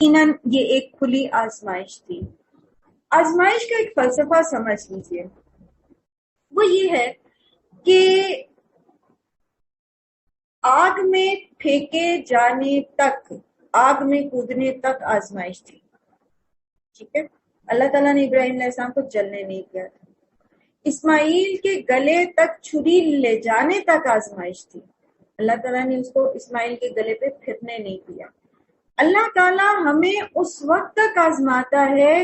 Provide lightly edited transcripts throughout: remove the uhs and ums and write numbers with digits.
یقیناً یہ ایک کھلی آزمائش تھی. آزمائش کا ایک فلسفہ سمجھ لیجیے، وہ یہ ہے کہ آگ میں پھینکے جانے تک، آگ میں کودنے تک آزمائش تھی. ٹھیک ہے، اللہ تعالیٰ نے ابراہیم علیہ السلام کو جلنے نہیں دیا تھا. اسماعیل کے گلے تک چھری لے جانے تک آزمائش تھی. اللہ تعالیٰ نے اس کو اسماعیل کے گلے پہ پھرنے نہیں دیا. اللہ تعالیٰ ہمیں اس وقت تک آزماتا ہے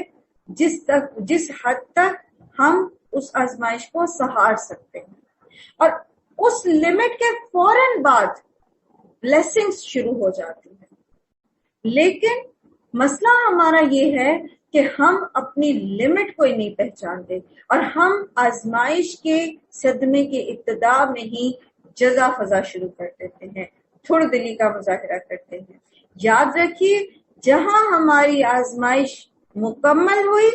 جس حد تک ہم اس آزمائش کو سہار سکتے ہیں، اور اس لمٹ کے فوراً بعد بلیسنگز شروع ہو جاتی ہیں. لیکن مسئلہ ہمارا یہ ہے کہ ہم اپنی لمٹ کو ہی نہیں پہچانتے، اور ہم آزمائش کے صدمے کے ابتدا میں ہی جزا فضا شروع کر دیتے ہیں، تھوڑ دلی کا مظاہرہ کرتے ہیں. یاد رکھیے، جہاں ہماری آزمائش مکمل ہوئی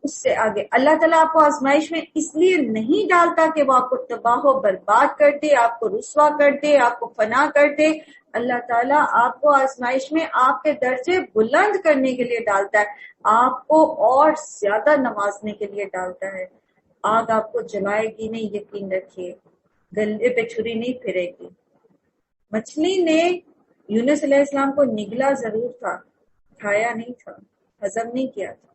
اس سے آگے اللہ تعالیٰ آپ کو آزمائش میں اس لیے نہیں ڈالتا کہ وہ آپ کو تباہ و برباد کر دے، آپ کو رسوا کر دے، آپ کو فنا کر دے. اللہ تعالیٰ آپ کو آزمائش میں آپ کے درجے بلند کرنے کے لیے ڈالتا ہے، آپ کو اور زیادہ نوازنے کے لیے ڈالتا ہے. آگ آپ کو جلائے گی نہیں، یقین رکھیے، گلے پہ چھری نہیں پھرے گی. مچھلی نے یونس علیہ السلام کو نگلا ضرور تھا، کھایا نہیں تھا، ہضم نہیں کیا تھا.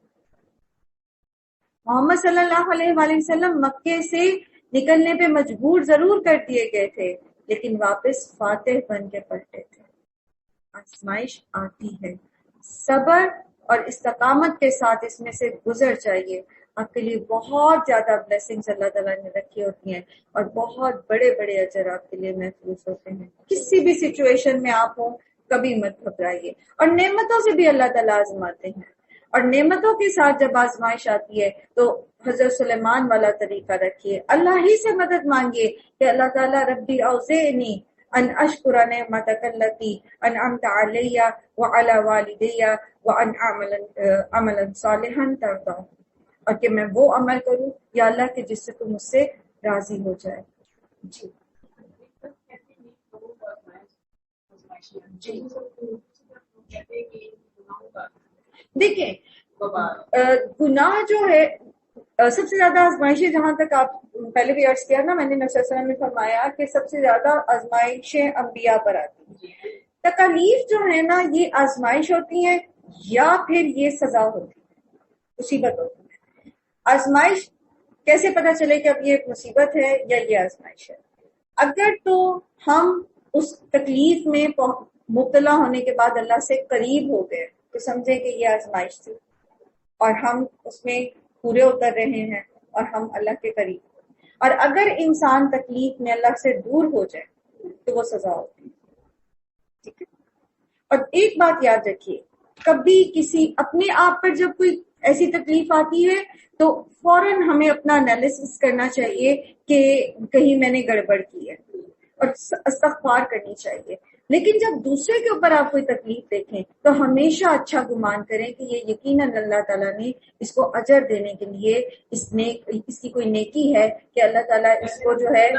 محمد صلی اللہ علیہ وآلہ وسلم مکے سے نکلنے پہ مجبور ضرور کر دیے گئے تھے، لیکن واپس فاتح بن کے پلٹے تھے. آزمائش آتی ہے، صبر اور استقامت کے ساتھ اس میں سے گزر جائیے. آپ کے لیے بہت زیادہ بلیسنگز اللہ تعالیٰ نے رکھی ہوتی ہیں، اور بہت بڑے بڑے اجر آپ کے لیے محفوظ ہوتے ہیں. کسی بھی سچویشن میں آپ ہوں، کبھی مت گھبرائیے. اور نعمتوں سے بھی اللہ تعالیٰ آزماتے ہیں، اور نعمتوں کے ساتھ جب آزمائش آتی ہے تو حضرت سلیمان والا طریقہ رکھیے، اللہ ہی سے مدد مانگیے کہ اللہ تعالیٰ ربی اوزعنی ان اشکر نعمتک التی انعمت علی وعلی والدی وان اعمل عملا صالحا ترضاه، اور کہ میں وہ عمل کروں یا اللہ کہ جس سے تو مجھ سے راضی ہو جائے. جی دیکھیں، گناہ جو ہے سب سے زیادہ آزمائشیں، جہاں تک آپ پہلے بھی عرض کیا نا، میں نے نبی صلی اللہ علیہ وسلم نے فرمایا کہ سب سے زیادہ آزمائشیں انبیاء پر آتی ہیں. تکالیف جو ہے نا، یہ آزمائش ہوتی ہیں یا پھر یہ سزا ہوتی ہے، مصیبت ہوتی ہے. آزمائش کیسے پتہ چلے کہ اب یہ مصیبت ہے یا یہ آزمائش ہے؟ اگر تو ہم اس تکلیف میں مبتلا ہونے کے بعد اللہ سے قریب ہو گئے تو سمجھے کہ یہ آزمائش تھی، اور ہم اس میں پورے اتر رہے ہیں اور ہم اللہ کے قریب. اور اگر انسان تکلیف میں اللہ سے دور ہو جائے تو وہ سزا ہوتی ہے. ٹھیک ہے، اور ایک بات یاد رکھیے، کبھی کسی اپنے آپ پر جب کوئی ایسی تکلیف آتی ہے تو فوراً ہمیں اپنا انالیسس کرنا چاہیے کہ کہیں میں نے گڑبڑ کی ہے، اور استغفار کرنی چاہیے. لیکن جب دوسرے کے اوپر آپ کوئی تکلیف دیکھیں تو ہمیشہ اچھا گمان کریں کہ یہ یقیناً اللہ تعالیٰ نے اس کو اجر دینے کے لیے اس کی کوئی نیکی ہے کہ اللہ تعالیٰ اس کو جو ہے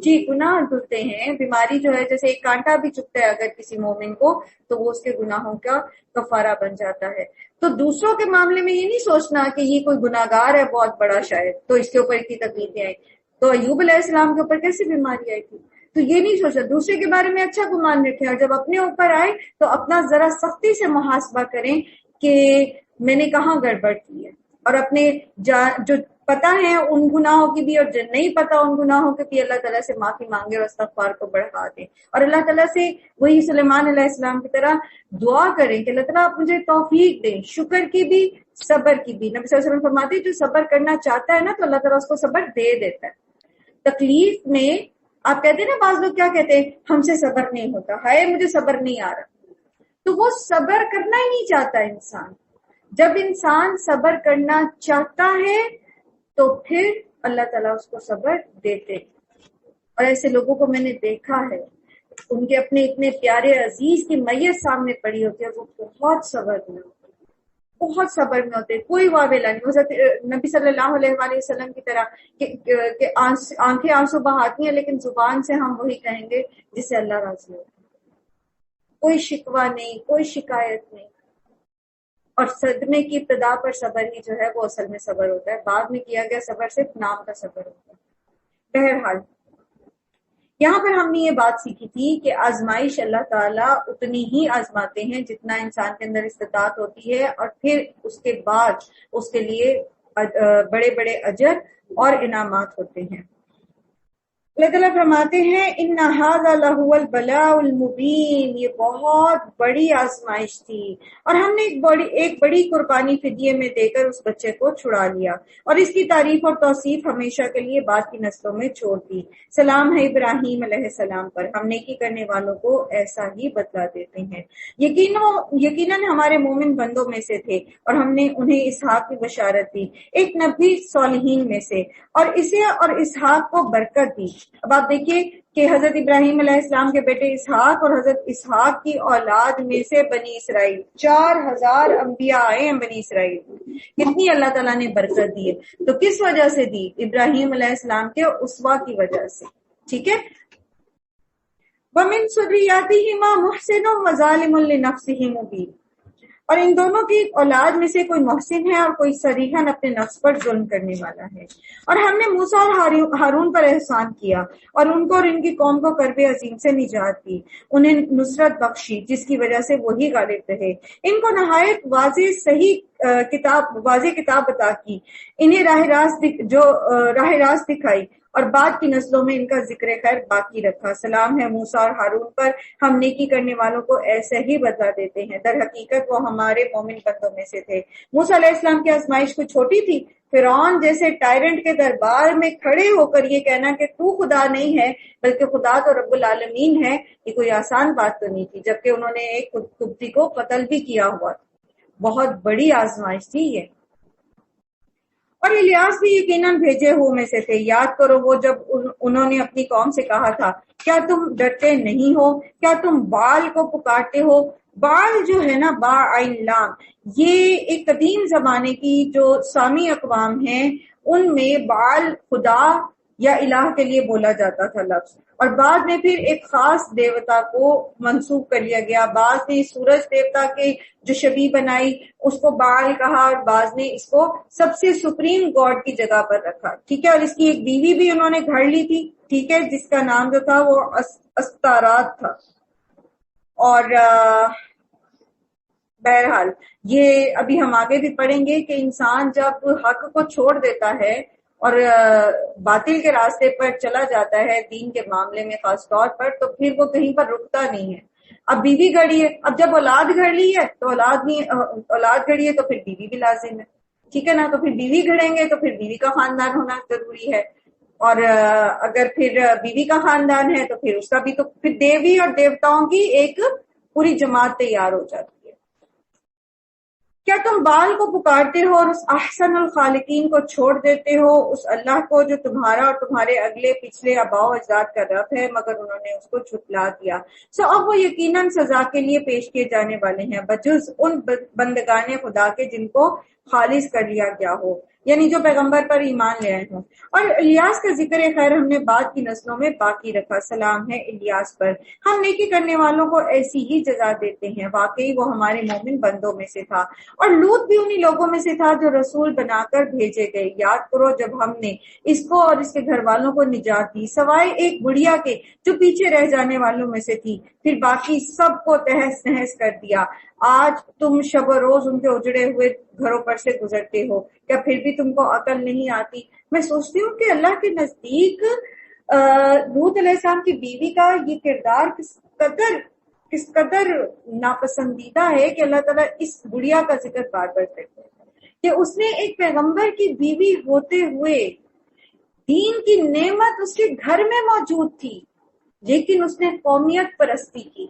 جی گناہ دھلتے ہیں. بیماری جو ہے، جیسے ایک کانٹا بھی چبھتا ہے اگر کسی مومن کو تو وہ اس کے گناہوں کا کفارہ بن جاتا ہے. تو دوسروں کے معاملے میں یہ نہیں سوچنا کہ یہ کوئی گناہگار ہے بہت بڑا شاید تو اس کے اوپر اتنی تکلیفیں آئی. تو ایوب علیہ السلام کے اوپر کیسی بیماری آئی تھی، تو یہ نہیں سوچنا. دوسرے کے بارے میں اچھا گمان رکھیں، اور جب اپنے اوپر آئے تو اپنا ذرا سختی سے محاسبہ کریں کہ میں نے کہاں گڑبڑ کی ہے، اور اپنے جو پتہ ہے ان گناہوں کی بھی اور جو نہیں پتہ ان گناہوں کے بھی اللہ تعالیٰ سے معافی مانگے اور استغفار کو بڑھا دیں. اور اللہ تعالیٰ سے وہی سلیمان علیہ السلام کی طرح دعا کریں کہ اللہ تعالیٰ آپ مجھے توفیق دیں، شکر کی بھی صبر کی بھی. نبی صلی اللہ علیہ وسلم فرماتے ہیں جو صبر کرنا چاہتا ہے نا تو اللہ تعالیٰ اس کو صبر دے دیتا ہے. تکلیف میں آپ کہتے ہیں نا، بعض لوگ کیا کہتے ہیں، ہم سے صبر نہیں ہوتا، ہائے مجھے صبر نہیں آ رہا. تو وہ صبر کرنا ہی نہیں چاہتا انسان. جب انسان صبر کرنا چاہتا ہے تو پھر اللہ تعالیٰ اس کو صبر دیتے. اور ایسے لوگوں کو میں نے دیکھا ہے، ان کے اپنے اتنے پیارے عزیز کی میت سامنے پڑی ہوتی ہے، وہ بہت صبر میں ہوتے، بہت صبر میں ہوتے، کوئی واویلا نہیں. حضرت نبی صلی اللہ علیہ وآلہ وسلم کی طرح کہ آنکھیں آنسو بہاتی ہیں لیکن زبان سے ہم وہی کہیں گے جس سے اللہ راضی ہو. کوئی شکوہ نہیں، کوئی شکایت نہیں. اور صدمے کی ابتدا پر صبر ہی جو ہے وہ اصل میں صبر ہوتا ہے، بعد میں کیا گیا صبر صرف نام کا صبر ہوتا ہے. بہرحال یہاں پر ہم نے یہ بات سیکھی تھی کہ آزمائش اللہ تعالیٰ اتنی ہی آزماتے ہیں جتنا انسان کے اندر استطاعت ہوتی ہے، اور پھر اس کے بعد اس کے لیے بڑے بڑے اجر اور انعامات ہوتے ہیں. اللہ تعالیٰ فرماتے ہیں ان ھذا لہو البلاء المبین، یہ بہت بڑی آزمائش تھی، اور ہم نے ایک بڑی قربانی فدیے میں دے کر اس بچے کو چھڑا لیا، اور اس کی تعریف اور توصیف ہمیشہ کے لیے بعد کی نسلوں میں چھوڑ دی. سلام ہے ابراہیم علیہ السلام پر، ہم نیکی کرنے والوں کو ایسا ہی بدلہ دیتے ہیں. یقیناً ہمارے مومن بندوں میں سے تھے، اور ہم نے انہیں اسحاق کی بشارت دی، ایک نبی صالحین میں سے، اور اسے اور اسحاق کو برکت دی. اب آپ دیکھیے کہ حضرت ابراہیم علیہ السلام کے بیٹے اسحاق اور حضرت اسحاق کی اولاد میں سے بنی اسرائیل 4000 انبیاء آئے ہیں بنی اسرائیل. کتنی اللہ تعالیٰ نے برکت دی ہے. تو کس وجہ سے دی؟ ابراہیم علیہ السلام کے اسوہ کی وجہ سے. ٹھیک ہے. وَمِن ذُرِّيَّاتِهِمَا مُحْسِنٌ وَظَالِمٌ لِنَفْسِهِ مُبِينٌ، اور ان دونوں کی اولاد میں سے کوئی محسن ہے اور کوئی صریحاً اپنے نفس پر ظلم کرنے والا ہے. اور ہم نے موسیٰ اور ہارون پر احسان کیا، اور ان کو اور ان کی قوم کو کرب عظیم سے نجات دی، انہیں نصرت بخشی جس کی وجہ سے وہی غالب رہے. ان کو نہایت واضح کتاب عطا کی، انہیں راہ راست دکھائی، اور بعد کی نسلوں میں ان کا ذکر خیر باقی رکھا. سلام ہے موسیٰ اور ہارون پر، ہم نیکی کرنے والوں کو ایسے ہی بدلہ دیتے ہیں. در حقیقت وہ ہمارے مومن بندوں میں سے تھے. موسیٰ علیہ السلام کی آزمائش کوئی چھوٹی تھی؟ فرعون جیسے ٹائرنٹ کے دربار میں کھڑے ہو کر یہ کہنا کہ تو خدا نہیں ہے بلکہ خدا تو رب العالمین ہے، یہ کوئی آسان بات تو نہیں تھی، جبکہ انہوں نے ایک قبطی کو قتل بھی کیا ہوا تھا. بہت بڑی آزمائش تھی یہ. اور الیاس بھی یقیناً بھیجے ہوئے میں سے تھے. یاد کرو وہ جب انہوں نے اپنی قوم سے کہا تھا کیا تم ڈرتے نہیں ہو، کیا تم بال کو پکارتے ہو. بال جو ہے نا با عین لام، یہ ایک قدیم زمانے کی جو سامی اقوام ہیں ان میں بال خدا یا الہ کے لیے بولا جاتا تھا لفظ، اور بعد میں پھر ایک خاص دیوتا کو منسوب کر لیا گیا. بعض نے سورج دیوتا کے جو شبیہ بنائی اس کو بال کہا، اور بعض نے اس کو سب سے سپریم گاڈ کی جگہ پر رکھا. ٹھیک ہے. اور اس کی ایک بیوی بھی انہوں نے گھڑ لی تھی، ٹھیک ہے، جس کا نام جو تھا وہ استارات تھا. اور بہرحال یہ ابھی ہم آگے بھی پڑھیں گے کہ انسان جب حق کو چھوڑ دیتا ہے اور باطل کے راستے پر چلا جاتا ہے دین کے معاملے میں خاص طور پر، تو پھر وہ کہیں پر رکتا نہیں ہے. اب بیوی گھڑی ہے، اب جب اولاد گھڑ لی ہے تو اولاد گھڑی ہے تو پھر بیوی بھی لازم ہے. ٹھیک ہے نا. تو پھر بیوی گھڑیں گے تو پھر بیوی کا خاندان ہونا ضروری ہے، اور اگر پھر بیوی کا خاندان ہے تو پھر اس کا بھی، تو پھر دیوی اور دیوتاؤں کی ایک پوری جماعت تیار ہو جاتی ہے. کیا تم بال کو پکارتے ہو اور اس احسن الخالقین کو چھوڑ دیتے ہو، اس اللہ کو جو تمہارا اور تمہارے اگلے پچھلے آباء و اجداد کا رب ہے، مگر انہوں نے اس کو جھٹلا دیا. اب وہ یقیناً سزا کے لیے پیش کیے جانے والے ہیں بجز ان بندگان خدا کے جن کو خالص کر لیا گیا ہو، یعنی جو پیغمبر پر ایمان لے آئے ہوں. اور الیاس کا ذکر خیر ہم نے بعد کی نسلوں میں باقی رکھا. سلام ہے الیاس پر، ہم نیکی کرنے والوں کو ایسی ہی جزا دیتے ہیں. واقعی وہ ہمارے مومن بندوں میں سے تھا. اور لوط بھی انہی لوگوں میں سے تھا جو رسول بنا کر بھیجے گئے. یاد کرو جب ہم نے اس کو اور اس کے گھر والوں کو نجات دی، سوائے ایک بڑھیا کے جو پیچھے رہ جانے والوں میں سے تھی، پھر باقی سب کو تہس نہس کر دیا. آج تم شب و روز ان کے اجڑے ہوئے گھروں پر سے گزرتے ہو، کیا پھر بھی تم کو عقل نہیں آتی؟ میں سوچتی ہوں کہ اللہ کے نزدیک لوط علیہ السلام کی بیوی کا یہ کردار کس قدر ناپسندیدہ ہے کہ اللہ تعالیٰ اس بڑھیا کا ذکر بار بار کرتے ہیں کہ اس نے ایک پیغمبر کی بیوی ہوتے ہوئے دین کی نعمت اس کے گھر میں موجود تھی، لیکن اس نے قومیت پرستی کی.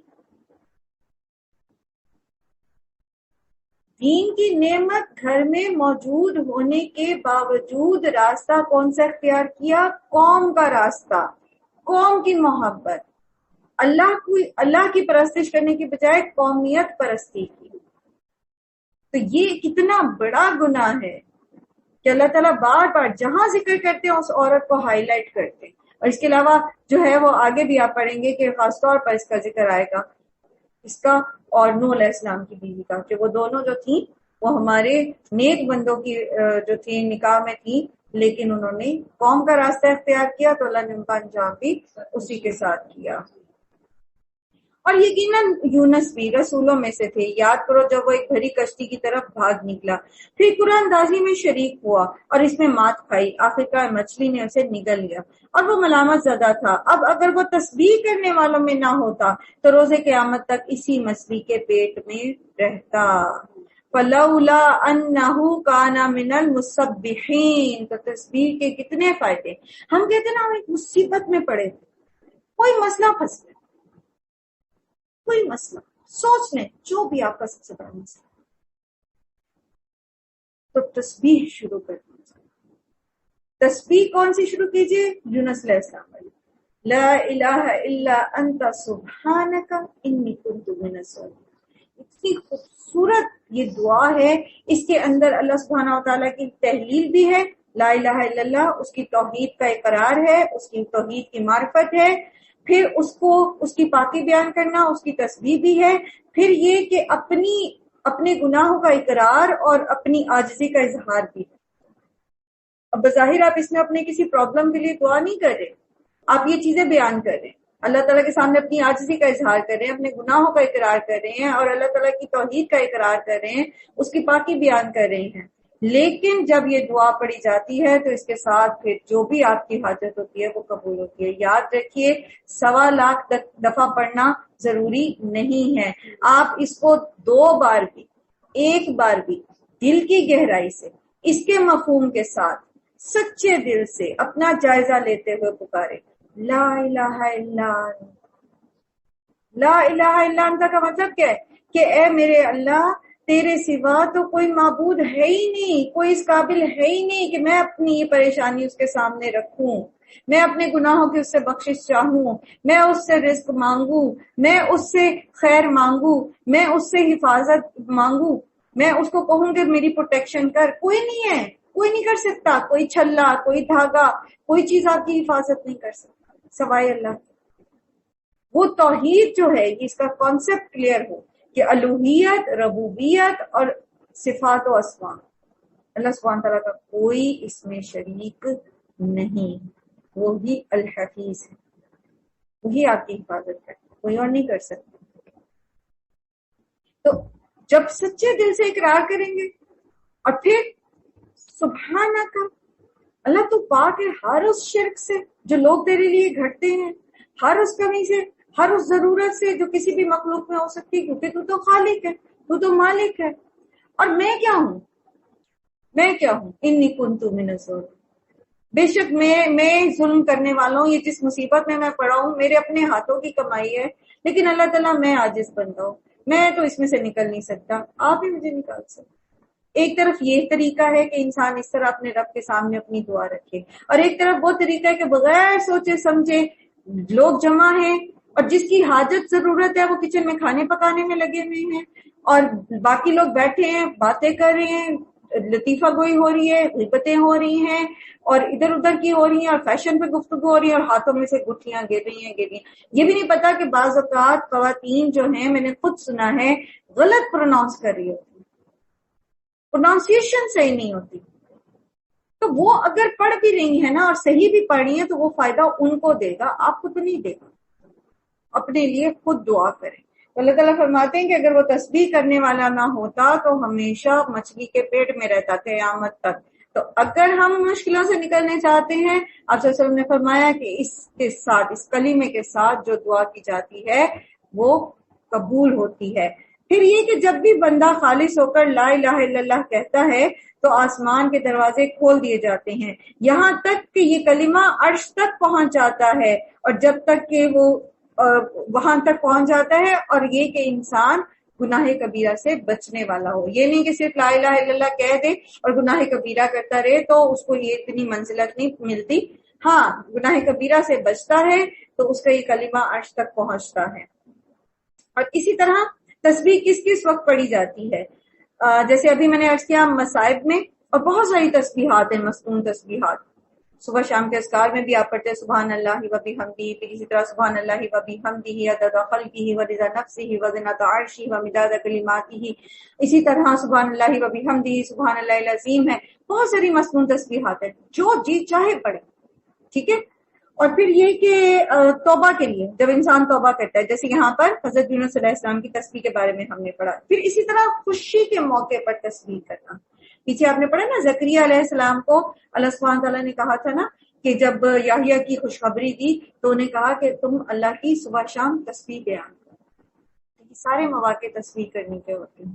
دین کی نعمت گھر میں موجود ہونے کے باوجود راستہ کون سا اختیار کیا؟ قوم کا راستہ، قوم کی محبت. اللہ کی پرستش کرنے کی بجائے قومیت پرستی کی. تو یہ کتنا بڑا گناہ ہے کہ اللہ تعالیٰ بار بار جہاں ذکر کرتے ہیں اس عورت کو ہائی لائٹ کرتے ہیں. اور اس کے علاوہ جو ہے وہ آگے بھی آپ پڑھیں گے کہ خاص طور پر اس کا ذکر آئے گا اس کا اور نوح علیہ السلام کی بیوی کا، کہ وہ دونوں جو تھیں وہ ہمارے نیک بندوں کی جو تھی نکاح میں تھی، لیکن انہوں نے قوم کا راستہ اختیار کیا تو اللہ نے ان کا انجام بھی اسی کے ساتھ کیا۔ اور یقیناً یونس بھی رسولوں میں سے تھے، یاد کرو جب وہ ایک بھری کشتی کی طرف بھاگ نکلا، پھر قرآن اندازی میں شریک ہوا اور اس میں مات کھائی، آخرکار مچھلی نے اسے نگل لیا اور وہ ملامت زدہ تھا۔ اب اگر وہ تسبیح کرنے والوں میں نہ ہوتا تو روز قیامت تک اسی مچھلی کے پیٹ میں رہتا۔ فَلَوْلَا أَنَّهُ كَانَ مِنَ الْمُسَبِّحِينَ۔ تو تسبیح کے کتنے فائدے۔ ہم کہتے ہیں نا ہم ایک مصیبت میں پڑے، کوئی مسئلہ پھنس گیا، کوئی مسئلہ، سوچ لیں جو بھی آپ کا سب سے بڑا مسئلہ، تو تسبیح شروع کر دیجیے۔ تسبیح کون سی شروع کیجیے؟ یونس علیہ السلام والی، لا الہ الا انت سبحانک انی کنت من الظالمین۔ اتنی خوبصورت یہ دعا ہے، اس کے اندر اللہ سبحانہ وتعالیٰ کی تحلیل بھی ہے، لا الہ الا اللہ، اس کی توحید کا اقرار ہے، اس کی توحید کی معرفت ہے، پھر اس کو اس کی پاکی بیان کرنا، اس کی تسبیح بھی ہے، پھر یہ کہ اپنے گناہوں کا اقرار اور اپنی عاجزی کا اظہار بھی ہے۔ اب بظاہر آپ اس میں اپنے کسی پرابلم کے لیے دعا نہیں کر رہے، آپ یہ چیزیں بیان کر رہے ہیں، اللہ تعالیٰ کے سامنے اپنی عاجزی کا اظہار کر رہے ہیں، اپنے گناہوں کا اقرار کر رہے ہیں اور اللہ تعالیٰ کی توحید کا اقرار کر رہے ہیں، اس کی پاکی بیان کر رہے ہیں۔ لیکن جب یہ دعا پڑھی جاتی ہے تو اس کے ساتھ پھر جو بھی آپ کی حاجت ہوتی ہے وہ قبول ہوتی ہے۔ یاد رکھیے 1.25 دفعہ پڑھنا ضروری نہیں ہے، آپ اس کو 2 بار بھی، 1 بار بھی دل کی گہرائی سے اس کے مفہوم کے ساتھ سچے دل سے اپنا جائزہ لیتے ہوئے پکارے، لا الہ الا انت۔ لا الہ الا انت کا مطلب کیا ہے؟ کہ اے میرے اللہ، تیرے سوا تو کوئی معبود ہے ہی نہیں، کوئی اس قابل ہے ہی نہیں کہ میں اپنی یہ پریشانی اس کے سامنے رکھوں، میں اپنے گناہوں کی اس سے بخشش چاہوں، میں اس سے رزق مانگوں، میں اس سے خیر مانگوں، میں اس سے حفاظت مانگوں، میں اس کو کہوں کہ میری پروٹیکشن کر۔ کوئی نہیں ہے، کوئی نہیں کر سکتا، کوئی چھلا، کوئی دھاگا، کوئی چیز آپ کی حفاظت نہیں کر سکتا سوائے اللہ کی۔ وہ توحید جو ہے، اس کا کانسیپٹ کلیئر ہو کہ الوہیت، ربوبیت اور صفات و اسماء، اللہ سبحانہ تعالیٰ کا کوئی اس میں شریک نہیں، وہی الحفیظ ہے، وہی آپ کی حفاظت کرتا ہے، کوئی اور نہیں کر سکتا۔ تو جب سچے دل سے اقرار کریں گے اور پھر سبحانک، اللہ تو پاک ہے ہر اس شرک سے جو لوگ تیرے لیے گھٹتے ہیں، ہر اس کمی سے، ہر اس ضرورت سے جو کسی بھی مخلوق میں ہو سکتی ہے، کیونکہ تو خالق ہے، تو مالک ہے۔ اور میں کیا ہوں؟ میں کیا ہوں؟ انی کنت من الظالمین، بے شک میں ظلم کرنے والا ہوں۔ یہ جس مصیبت میں پڑا ہوں میرے اپنے ہاتھوں کی کمائی ہے، لیکن اللہ تعالیٰ میں عاجز بندہ ہوں، میں تو اس میں سے نکل نہیں سکتا، آپ ہی مجھے نکال سکتے۔ ایک طرف یہ طریقہ ہے کہ انسان اس طرح اپنے رب کے سامنے اپنی دعا رکھے، اور ایک طرف وہ طریقہ ہے کہ بغیر سوچے سمجھے لوگ جمع ہیں اور جس کی حاجت ضرورت ہے وہ کچن میں کھانے پکانے میں لگے ہوئے ہیں، اور باقی لوگ بیٹھے ہیں، باتیں کر رہے ہیں، لطیفہ گوئی ہو رہی ہے، غیبتیں ہو رہی ہیں، اور ادھر ادھر کی ہو رہی ہیں، اور فیشن پہ گفتگو ہو رہی ہے، اور ہاتھوں میں سے گٹھیاں گر رہی ہیں۔ یہ بھی نہیں پتا کہ بعض اوقات خواتین جو ہیں، میں نے خود سنا ہے، غلط پروناؤنس کر رہی ہوتی، پروناؤنسیشن صحیح نہیں ہوتی، تو وہ اگر پڑھ بھی رہی ہیں نا اور صحیح بھی پڑھ رہی ہیں تو وہ فائدہ ان کو دے گا، آپ کو تو نہیں دے گا۔ اپنے لیے خود دعا کریں۔ تو اللہ تعالیٰ فرماتے ہیں کہ اگر وہ تسبیح کرنے والا نہ ہوتا تو ہمیشہ مچھلی کے پیٹ میں رہتا قیامت تک۔ تو اگر ہم مشکلوں سے نکلنے چاہتے ہیں، آپ صلی اللہ علیہ وسلم نے فرمایا کہ اس کے ساتھ، اس کلمے کے ساتھ جو دعا کی جاتی ہے وہ قبول ہوتی ہے۔ پھر یہ کہ جب بھی بندہ خالص ہو کر لا الہ الا اللہ کہتا ہے تو آسمان کے دروازے کھول دیے جاتے ہیں، یہاں تک کہ یہ کلمہ عرش تک پہنچ جاتا ہے، اور جب تک کہ وہ وہاں تک پہنچ جاتا ہے، اور یہ کہ انسان گناہ کبیرہ سے بچنے والا ہو۔ یہ نہیں کہ صرف لا الہ الا اللہ کہہ دے اور گناہ کبیرہ کرتا رہے تو اس کو یہ اتنی منزلت نہیں ملتی، ہاں گناہ کبیرہ سے بچتا ہے تو اس کا یہ کلمہ عرش تک پہنچتا ہے۔ اور اسی طرح تسبیح کس کس وقت پڑھی جاتی ہے؟ جیسے ابھی میں نے عرض کیا مصائب میں، اور بہت ساری تسبیحات ہیں، مصنون تسبیحات، صبح شام کے اذکار میں بھی آپ پڑھتے ہیں سبحان اللہ و بحمدہ، پھر اسی طرح سبحان اللہ و بحمدہ عدد خلقہ و رضا نفسہ و زنۃ عرشہ و مداد کلماتہ، اسی طرح سبحان اللہ و بحمدہ، سبحان اللہ العظیم ہے، بہت ساری مسنون تسبیحات ہیں، جو جی چاہے پڑھے، ٹھیک ہے۔ اور پھر یہ کہ توبہ کے لیے جب انسان توبہ کرتا ہے، جیسے یہاں پر حضرت یونس علیہ السلام کی تسبیح کے بارے میں ہم نے پڑھا، پھر اسی طرح خوشی کے موقع پر تسبیح کرنا، پیچھے آپ نے پڑھا نا زکریا علیہ السلام کو اللہ سبحانہ تعالیٰ نے کہا تھا نا کہ جب یحییٰ کی خوشخبری دی تو انہیں کہا کہ تم اللہ کی صبح شام تسبیح بیان کرو، سارے مواقع تسبیح کرنے کے ہوتے ہیں۔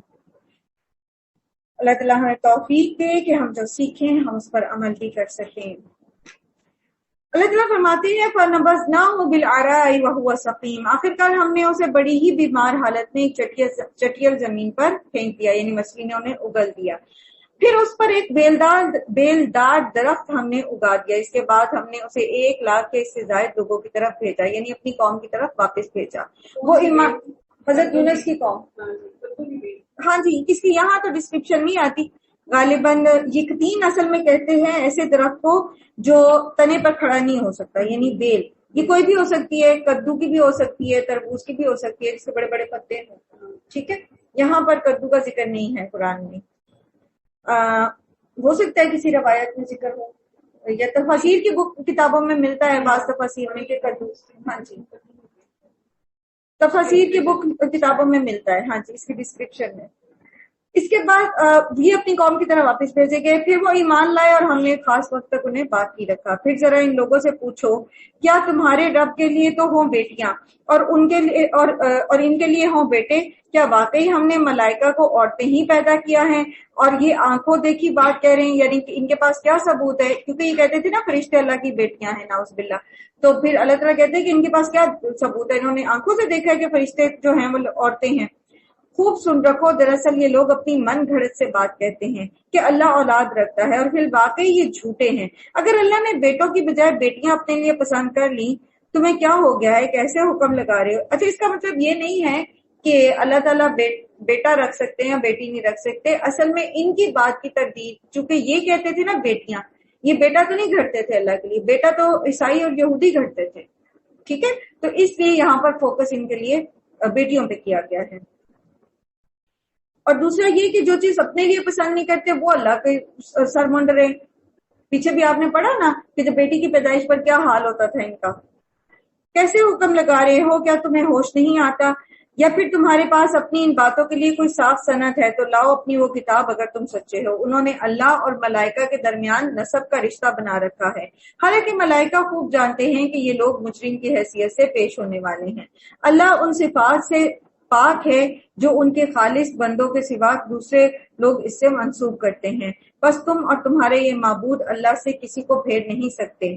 اللہ تعالیٰ ہمیں توفیق دے کہ ہم جو سیکھیں ہم اس پر عمل بھی کر سکیں۔ اللہ تعالیٰ فرماتے ہیں فَنَبَذْنَاهُ بِالْعَرَاءِ وَهُوَ سَقِيمٌ، آخرکار ہم نے اسے بڑی ہی بیمار حالت میں ایک چٹیل زمین پر پھینک دیا، یعنی مچھلیوں نے اگل دیا، پھر اس پر ایک بیلدار درخت ہم نے اگا دیا، اس کے بعد ہم نے اسے 1,00,000 کے اس سے زائد لوگوں کی طرف بھیجا، یعنی اپنی قوم کی طرف واپس بھیجا۔ وہ حضرت یونس کی قوم، ہاں جی، اس کی یہاں تو ڈسکرپشن نہیں آتی، غالباً یقطین اصل میں کہتے ہیں ایسے درخت کو جو تنے پر کھڑا نہیں ہو سکتا، یعنی بیل، یہ کوئی بھی ہو سکتی ہے، کدو کی بھی ہو سکتی ہے، تربوز کی بھی ہو سکتی ہے جس کے بڑے بڑے پتے ہیں، ٹھیک ہے۔ یہاں پر کدو کا ذکر نہیں ہے قرآن میں، ہو سکتا ہے کسی روایت میں ذکر ہو، یا تفاسیر کی کتابوں میں ملتا ہے بعض تفاسیر میں کہ کدو، ہاں جی تفاسیر کی کتابوں میں ملتا ہے، ہاں جی اس کی ڈسکرپشن میں۔ اس کے بعد یہ اپنی قوم کی طرح واپس بھیجے گئے، پھر وہ ایمان لائے اور ہم نے خاص وقت تک انہیں باقی رکھا۔ پھر ذرا ان لوگوں سے پوچھو کیا تمہارے رب کے لیے تو ہوں بیٹیاں اور ان کے لیے اور ان کے لیے ہوں بیٹے، کیا واقعی ہم نے ملائکہ کو عورتیں ہی پیدا کیا ہیں اور یہ آنکھوں دیکھی بات کہہ رہے ہیں، یعنی کہ ان کے پاس کیا ثبوت ہے، کیونکہ یہ کہتے تھے نا فرشتے اللہ کی بیٹیاں ہیں نعوذ باللہ، تو پھر اللہ تعالیٰ کہتے ہیں کہ ان کے پاس کیا ثبوت ہے، انہوں نے آنکھوں سے دیکھا ہے کہ فرشتے جو ہیں وہ عورتیں ہیں۔ خوب سن رکھو، دراصل یہ لوگ اپنی من گھڑت سے بات کہتے ہیں کہ اللہ اولاد رکھتا ہے اور پھر واقعی یہ جھوٹے ہیں۔ اگر اللہ نے بیٹوں کی بجائے بیٹیاں اپنے لیے پسند کر لی، تمہیں کیا ہو گیا ہے، کیسے حکم لگا رہے ہو؟ اچھا، اس کا مطلب یہ نہیں ہے کہ اللہ تعالیٰ بیٹا رکھ سکتے ہیں یا بیٹی نہیں رکھ سکتے، اصل میں ان کی بات کی تردید، چونکہ یہ کہتے تھے نا بیٹیاں، یہ بیٹا تو نہیں گھڑتے تھے اللہ کے لیے، بیٹا تو عیسائی اور یہودی گھڑتے تھے، ٹھیک ہے، تو اس لیے یہاں پر فوکس ان کے لیے بیٹیوں پہ کیا گیا ہے۔ اور دوسرا یہ کہ جو چیز اپنے لیے پسند نہیں کرتے وہ اللہ کے سر منڈ رہے۔ پیچھے بھی آپ نے پڑھا نا کہ جب بیٹی کی پیدائش پر کیا حال ہوتا تھا ان کا، کیسے حکم لگا رہے ہو، کیا تمہیں ہوش نہیں آتا؟ یا پھر تمہارے پاس اپنی ان باتوں کے لیے کوئی صاف سند ہے تو لاؤ اپنی وہ کتاب اگر تم سچے ہو۔ انہوں نے اللہ اور ملائکہ کے درمیان نسب کا رشتہ بنا رکھا ہے، حالانکہ ملائکہ خوب جانتے ہیں کہ یہ لوگ مجرم کی حیثیت سے پیش ہونے والے ہیں۔ اللہ ان صفات سے پاک ہے جو ان کے خالص بندوں کے سوا دوسرے لوگ اس سے منسوب کرتے ہیں، بس تم اور تمہارے یہ معبود اللہ سے کسی کو پھیر نہیں سکتے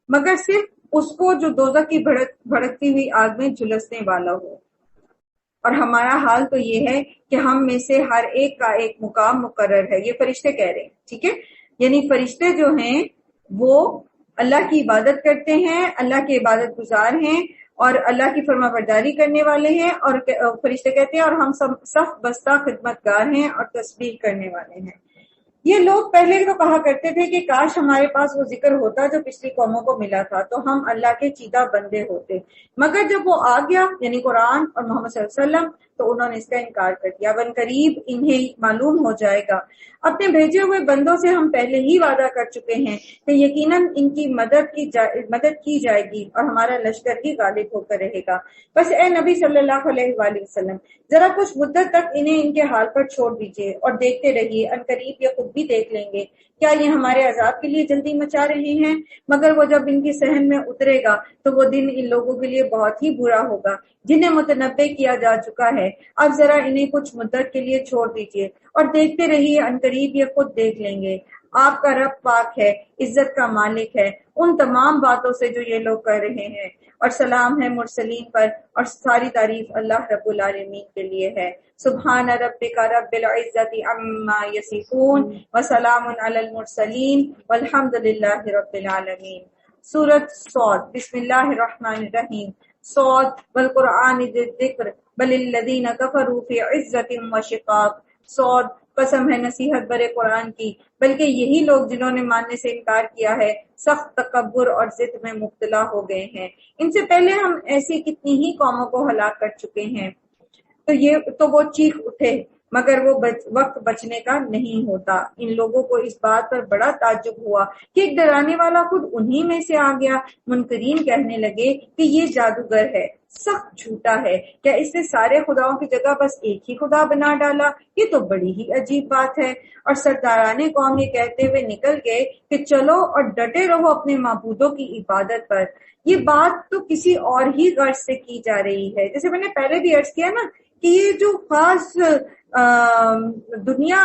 مگر صرف اس کو جو دوزخ کی بھڑکتی ہوئی آگ میں جھلسنے والا ہو۔ اور ہمارا حال تو یہ ہے کہ ہم میں سے ہر ایک کا ایک مقام مقرر ہے، یہ فرشتے کہہ رہے ہیں، ٹھیک ہے، یعنی فرشتے جو ہیں وہ اللہ کی عبادت کرتے ہیں، اللہ کے عبادت گزار ہیں اور اللہ کی فرما برداری کرنے والے ہیں، اور فرشتے کہتے ہیں اور ہم سب صف بستہ خدمت گار ہیں اور تسبیح کرنے والے ہیں۔ یہ لوگ پہلے تو کہا کرتے تھے کہ کاش ہمارے پاس وہ ذکر ہوتا جو پچھلی قوموں کو ملا تھا تو ہم اللہ کے چیدہ بندے ہوتے، مگر جب وہ آ گیا یعنی قرآن اور محمد صلی اللہ علیہ وسلم تو انہوں نے اس کا انکار کر دیا۔ بن قریب انہیں معلوم ہو جائے گا، اپنے بھیجے ہوئے بندوں سے ہم پہلے ہی وعدہ کر چکے ہیں کہ یقیناً ان کی مدد کی جائے گی اور ہمارا لشکر بھی غالب ہو کر رہے گا۔ بس اے نبی صلی اللہ علیہ وآلہ وسلم ذرا کچھ مدت تک انہیں ان کے حال پر چھوڑ دیجیے اور دیکھتے رہیے، ان قریب یہ خود بھی دیکھ لیں گے، کیا یہ ہمارے عذاب کے لیے جلدی مچا رہے ہیں؟ مگر وہ جب ان کی صحن میں اترے گا تو وہ دن ان لوگوں کے لیے بہت ہی برا ہوگا جنہیں متنبع کیا جا چکا ہے۔ اب ذرا انہیں کچھ مدت کے لیے چھوڑ دیجیے اور دیکھتے رہیے، ان قریب یہ خود دیکھ لیں گے۔ آپ کا رب پاک ہے، عزت کا مالک ہے ان تمام باتوں سے جو یہ لوگ کر رہے ہیں، اور سلام ہے مرسلین پر، اور ساری تعریف اللہ رب العالمین کے لیے ہے۔ سبحان ربک رب العزت عما یصفون وسلام علی المرسلین والحمد للہ رب العالمین۔ سورۃ صاد، بسم اللہ الرحمن الرحیم۔ صاد والقرآن ذی الذکر بل الذین کفروا فی عزت وشقاق سود، قسم ہے نصیحت برے قرآن کی، بلکہ یہی لوگ جنہوں نے ماننے سے انکار کیا ہے سخت تکبر اور ضد میں مبتلا ہو گئے ہیں۔ ان سے پہلے ہم ایسی کتنی ہی قوموں کو ہلاک کر چکے ہیں۔ تو وہ چیخ اٹھے مگر وہ وقت بچنے کا نہیں ہوتا۔ ان لوگوں کو اس بات پر بڑا تعجب ہوا کہ ایک ڈرانے والا خود انہی میں سے آ گیا۔ منکرین کہنے لگے کہ یہ جادوگر ہے، سخت جھوٹا ہے، کیا اس نے سارے خداؤں کی جگہ بس ایک ہی خدا بنا ڈالا؟ یہ تو بڑی ہی عجیب بات ہے۔ اور سرداران قوم یہ کہتے ہوئے نکل گئے کہ چلو اور ڈٹے رہو اپنے معبودوں کی عبادت پر۔ یہ بات تو کسی اور ہی غرض سے کی جا رہی ہے، جیسے میں نے پہلے بھی عرض کیا نا کہ یہ جو خاص دنیا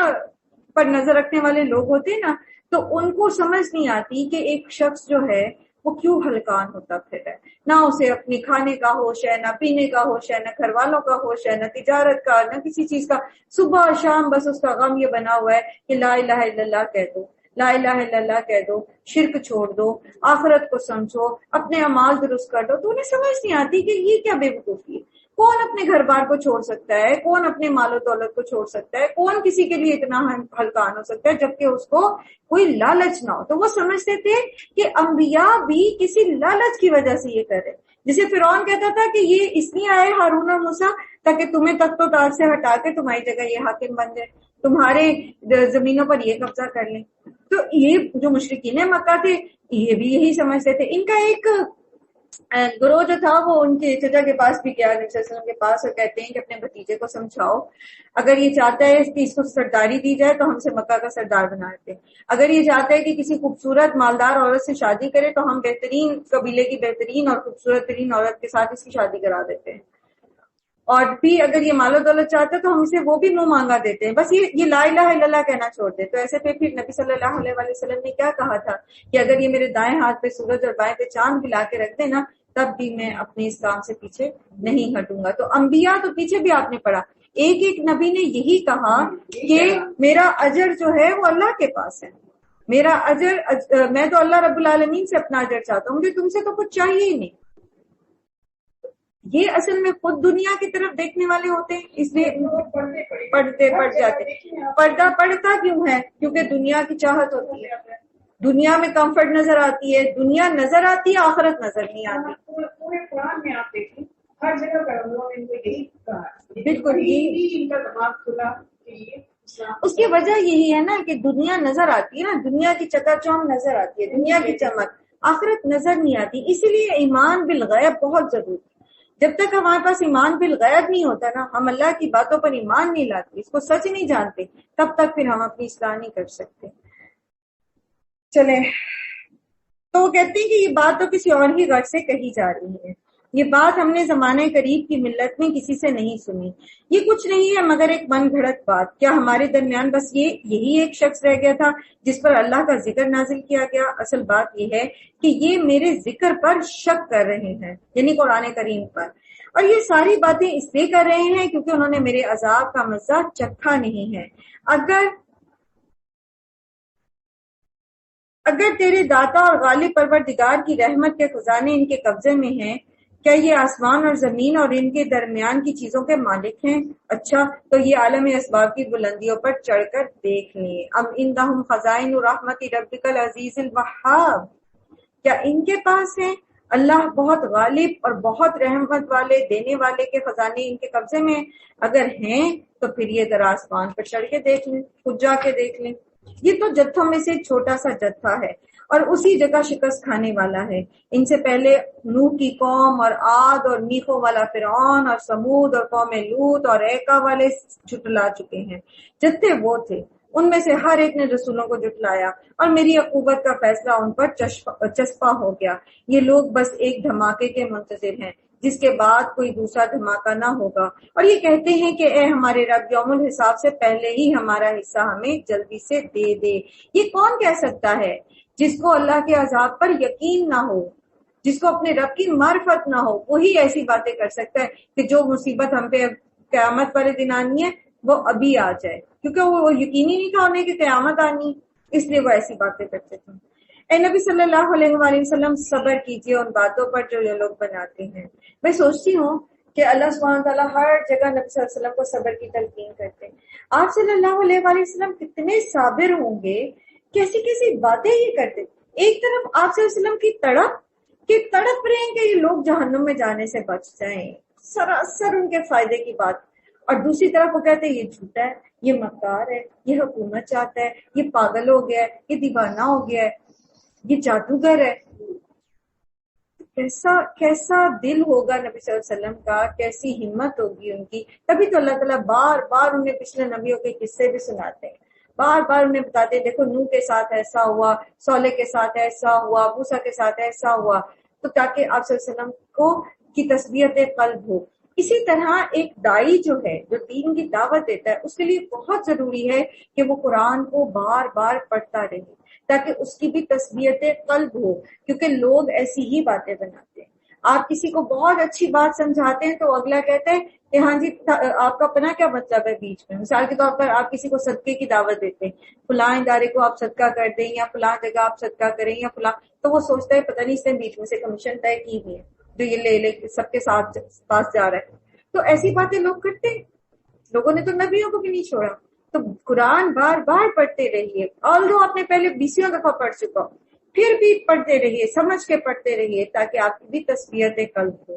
پر نظر رکھنے والے لوگ ہوتے ہیں نا، تو ان کو سمجھ نہیں آتی کہ ایک شخص جو ہے وہ کیوں ہلکان ہوتا پھر ہے، نہ اسے اپنی کھانے کا ہوش ہے، نہ پینے کا ہوش ہے، نہ گھر والوں کا ہوش ہے، نہ تجارت کا، نہ کسی چیز کا۔ صبح اور شام بس اس کا غم یہ بنا ہوا ہے کہ لا الہ الا اللہ کہہ دو، لا الہ الا اللہ کہہ دو، شرک چھوڑ دو، آخرت کو سمجھو، اپنے اعمال درست کر دو۔ تو انہیں سمجھ نہیں آتی کہ یہ کیا بے وقوفی ہے۔ کون اپنے گھر بار کو چھوڑ سکتا ہے؟ کون اپنے مال و دولت کو چھوڑ سکتا ہے؟ کون کسی کے لیے اتنا ہلکان ہو سکتا ہے جبکہ اس کو کوئی لالچ نہ ہو؟ تو وہ سمجھتے تھے کہ انبیاء بھی کسی لالچ کی وجہ سے یہ کر رہے۔ جسے فرعون کہتا تھا کہ یہ اس لیے آئے ہارون اور موسیٰ تاکہ تمہیں تخت و تاج سے ہٹا کے تمہاری جگہ یہ حاکم بن جائے، تمہارے زمینوں پر یہ قبضہ کر لیں۔ تو یہ جو مشرکین مکہ تھے یہ بھی یہی سمجھتے تھے۔ ان کا ایک گروہ جو تھا وہ ان کے چچا کے پاس بھی گیا، نبی صلی اللہ علیہ وسلم کے پاس، اور کہتے ہیں کہ اپنے بھتیجے کو سمجھاؤ، اگر یہ چاہتا ہے کہ اس کو سرداری دی جائے تو ہم سے مکہ کا سردار بنا دیتے ہیں، اگر یہ چاہتا ہے کہ کسی خوبصورت مالدار عورت سے شادی کرے تو ہم بہترین قبیلے کی بہترین اور خوبصورت ترین عورت کے ساتھ اس کی شادی کرا دیتے ہیں، اور بھی اگر یہ مال و دولت چاہتا ہے تو ہم اسے وہ بھی منہ مانگا دیتے ہیں، بس یہ لا الہ الا اللہ کہنا چھوڑ دے۔ تو ایسے پھر نبی صلی اللہ علیہ وآلہ وسلم نے کیا کہا تھا کہ اگر یہ میرے دائیں ہاتھ پہ سورج اور بائیں پہ چاند بھی لا کے رکھ دے نا تب بھی میں اپنے اس کام سے پیچھے نہیں ہٹوں گا۔ تو انبیاء تو پیچھے بھی آپ نے پڑھا، ایک ایک نبی نے یہی کہا کہ میرا اجر جو ہے وہ اللہ کے پاس ہے، میرا اجر میں تو اللہ رب العالمین سے اپنا اجر چاہتا ہوں، مجھے تم سے تو کچھ چاہیے ہی نہیں۔ یہ اصل میں خود دنیا کی طرف دیکھنے والے ہوتے ہیں، اس لیے پڑھ جاتے ہیں۔ پردہ پڑتا کیوں ہے؟ کیونکہ دنیا کی چاہت ہوتی ہے، دنیا میں کمفرٹ نظر آتی ہے، دنیا نظر آتی ہے، آخرت نظر نہیں آتی۔ پورے قرآن میں آپ دیکھیں ہر جگہ پر انہوں نے یہی کہا، بالکل یہی ان کا دماغ کھلا کہ یہ اس کی وجہ یہی ہے نا کہ دنیا نظر آتی ہے نا، دنیا کی چکا چوند نظر آتی ہے، دنیا کی چمک، آخرت نظر نہیں آتی۔ اسی لیے ایمان بالغیب بہت ضروری ہے۔ جب تک ہمارے پاس ایمان بالغیب نہیں ہوتا نا، ہم اللہ کی باتوں پر ایمان نہیں لاتے، اس کو سچ نہیں جانتے، تب تک پھر ہم اپنی اصلاح نہیں کر سکتے۔ چلیں، تو وہ کہتے ہیں کہ یہ بات تو کسی اور ہی غرض سے کہی جا رہی ہے، یہ بات ہم نے زمانے قریب کی ملت میں کسی سے نہیں سنی، یہ کچھ نہیں ہے مگر ایک من گھڑت بات۔ کیا ہمارے درمیان بس یہی ایک شخص رہ گیا تھا جس پر اللہ کا ذکر نازل کیا گیا؟ اصل بات یہ ہے کہ یہ میرے ذکر پر شک کر رہے ہیں، یعنی قرآن کریم پر، اور یہ ساری باتیں اس لیے کر رہے ہیں کیونکہ انہوں نے میرے عذاب کا مزہ چکھا نہیں ہے۔ اگر تیرے داتا اور غالب پروردگار کی رحمت کے خزانے ان کے قبضے میں ہیں، کیا یہ آسمان اور زمین اور ان کے درمیان کی چیزوں کے مالک ہیں؟ اچھا تو یہ عالم اسباب کی بلندیوں پر چڑھ کر دیکھ لیں۔ ام عندہم خزائن رحمت ربک العزیز الوہاب، کیا ان کے پاس ہیں اللہ بہت غالب اور بہت رحمت والے دینے والے کے خزانے ان کے قبضے میں؟ اگر ہیں تو پھر یہ ذرا آسمان پر چڑھ کے دیکھ لیں، خود جا کے دیکھ لیں۔ یہ تو جتھوں میں سے چھوٹا سا جتھا ہے اور اسی جگہ شکست کھانے والا ہے۔ ان سے پہلے نوح کی قوم اور عاد اور میخوں والا فرعون اور سمود اور قوم لوط اور ایکا والے جھٹلا چکے ہیں۔ جتھے وہ تھے ان میں سے ہر ایک نے رسولوں کو جھٹلایا اور میری عقوبت کا فیصلہ ان پر چسپاں ہو گیا۔ یہ لوگ بس ایک دھماکے کے منتظر ہیں جس کے بعد کوئی دوسرا دھماکہ نہ ہوگا، اور یہ کہتے ہیں کہ اے ہمارے رب یوم الحساب سے پہلے ہی ہمارا حصہ ہمیں جلدی سے دے دے۔ یہ کون کہہ سکتا ہے جس کو اللہ کے عذاب پر یقین نہ ہو، جس کو اپنے رب کی معرفت نہ ہو، وہی ایسی باتیں کر سکتا ہے کہ جو مصیبت ہم پہ قیامت والے دن آنی ہے وہ ابھی آ جائے، کیونکہ وہ یقینی نہیں تھا انہیں کہ قیامت آنی، اس لیے وہ ایسی باتیں کرتے تھے۔ اے نبی صلی اللہ علیہ وآلہ وسلم صبر کیجئے ان باتوں پر جو یہ لوگ بناتے ہیں۔ میں سوچتی ہوں کہ اللہ سبحانہ تعالیٰ ہر جگہ نبی صلی اللہ علیہ وسلم کو صبر کی تلقین کرتے ہیں. آپ صلی اللہ علیہ وآلہ وسلم کتنے صابر ہوں گے, کیسی کیسی باتیں یہ کرتے. ایک طرف آپ صلی اللہ علیہ وسلم کی تڑپ رہے ہیں کہ یہ لوگ جہنم میں جانے سے بچ جائیں, سراسر ان کے فائدے کی بات, اور دوسری طرف وہ کہتے ہیں یہ جھوٹا ہے, یہ مکار ہے, یہ حکومت چاہتا ہے, یہ پاگل ہو گیا ہے, یہ دیوانہ ہو گیا ہے, یہ جادوگر ہے. کیسا دل ہوگا نبی صلی اللہ علیہ وسلم کا, کیسی ہمت ہوگی ان کی. تبھی تو اللہ تعالیٰ بار بار انہیں پچھلے نبیوں کے قصے بھی سناتے ہیں, بار بار انہیں بتاتے ہیں دیکھو نوح کے ساتھ ایسا ہوا, صالح کے ساتھ ایسا ہوا, موسیٰ کے ساتھ ایسا ہوا, تو تاکہ آپ صلی اللہ علیہ وسلم کو کی تثبیت قلب ہو. اسی طرح ایک دائی جو ہے, جو دین کی دعوت دیتا ہے, اس کے لیے بہت ضروری ہے کہ وہ قرآن کو بار بار پڑھتا رہے تاکہ اس کی بھی تثبیت قلب ہو, کیونکہ لوگ ایسی ہی باتیں بناتے ہیں. آپ کسی کو بہت اچھی بات سمجھاتے ہیں تو اگلا کہتا ہے کہ ہاں جی آپ کا اپنا کیا مطلب ہے بیچ میں. مثال کے طور پر آپ کسی کو صدقے کی دعوت دیتے ہیں, فلاں ادارے کو آپ صدقہ کر دیں یا فلاں جگہ آپ صدقہ کریں یا فلاں, تو وہ سوچتا ہے پتہ نہیں اس نے بیچ میں سے کمیشن طے کی ہوئی ہے جو یہ لے سب کے ساتھ پاس جا رہا ہے. تو ایسی باتیں لوگ کرتے ہیں. لوگوں نے تو نبیوں کو بھی نہیں چھوڑا. تو قرآن بار بار پڑھتے رہیے, although آپ نے پہلے 20 دفعہ پڑھ چکا, پھر بھی پڑھتے رہیے, سمجھ کے پڑھتے رہیے تاکہ آپ کی بھی تثبیت قلب ہو.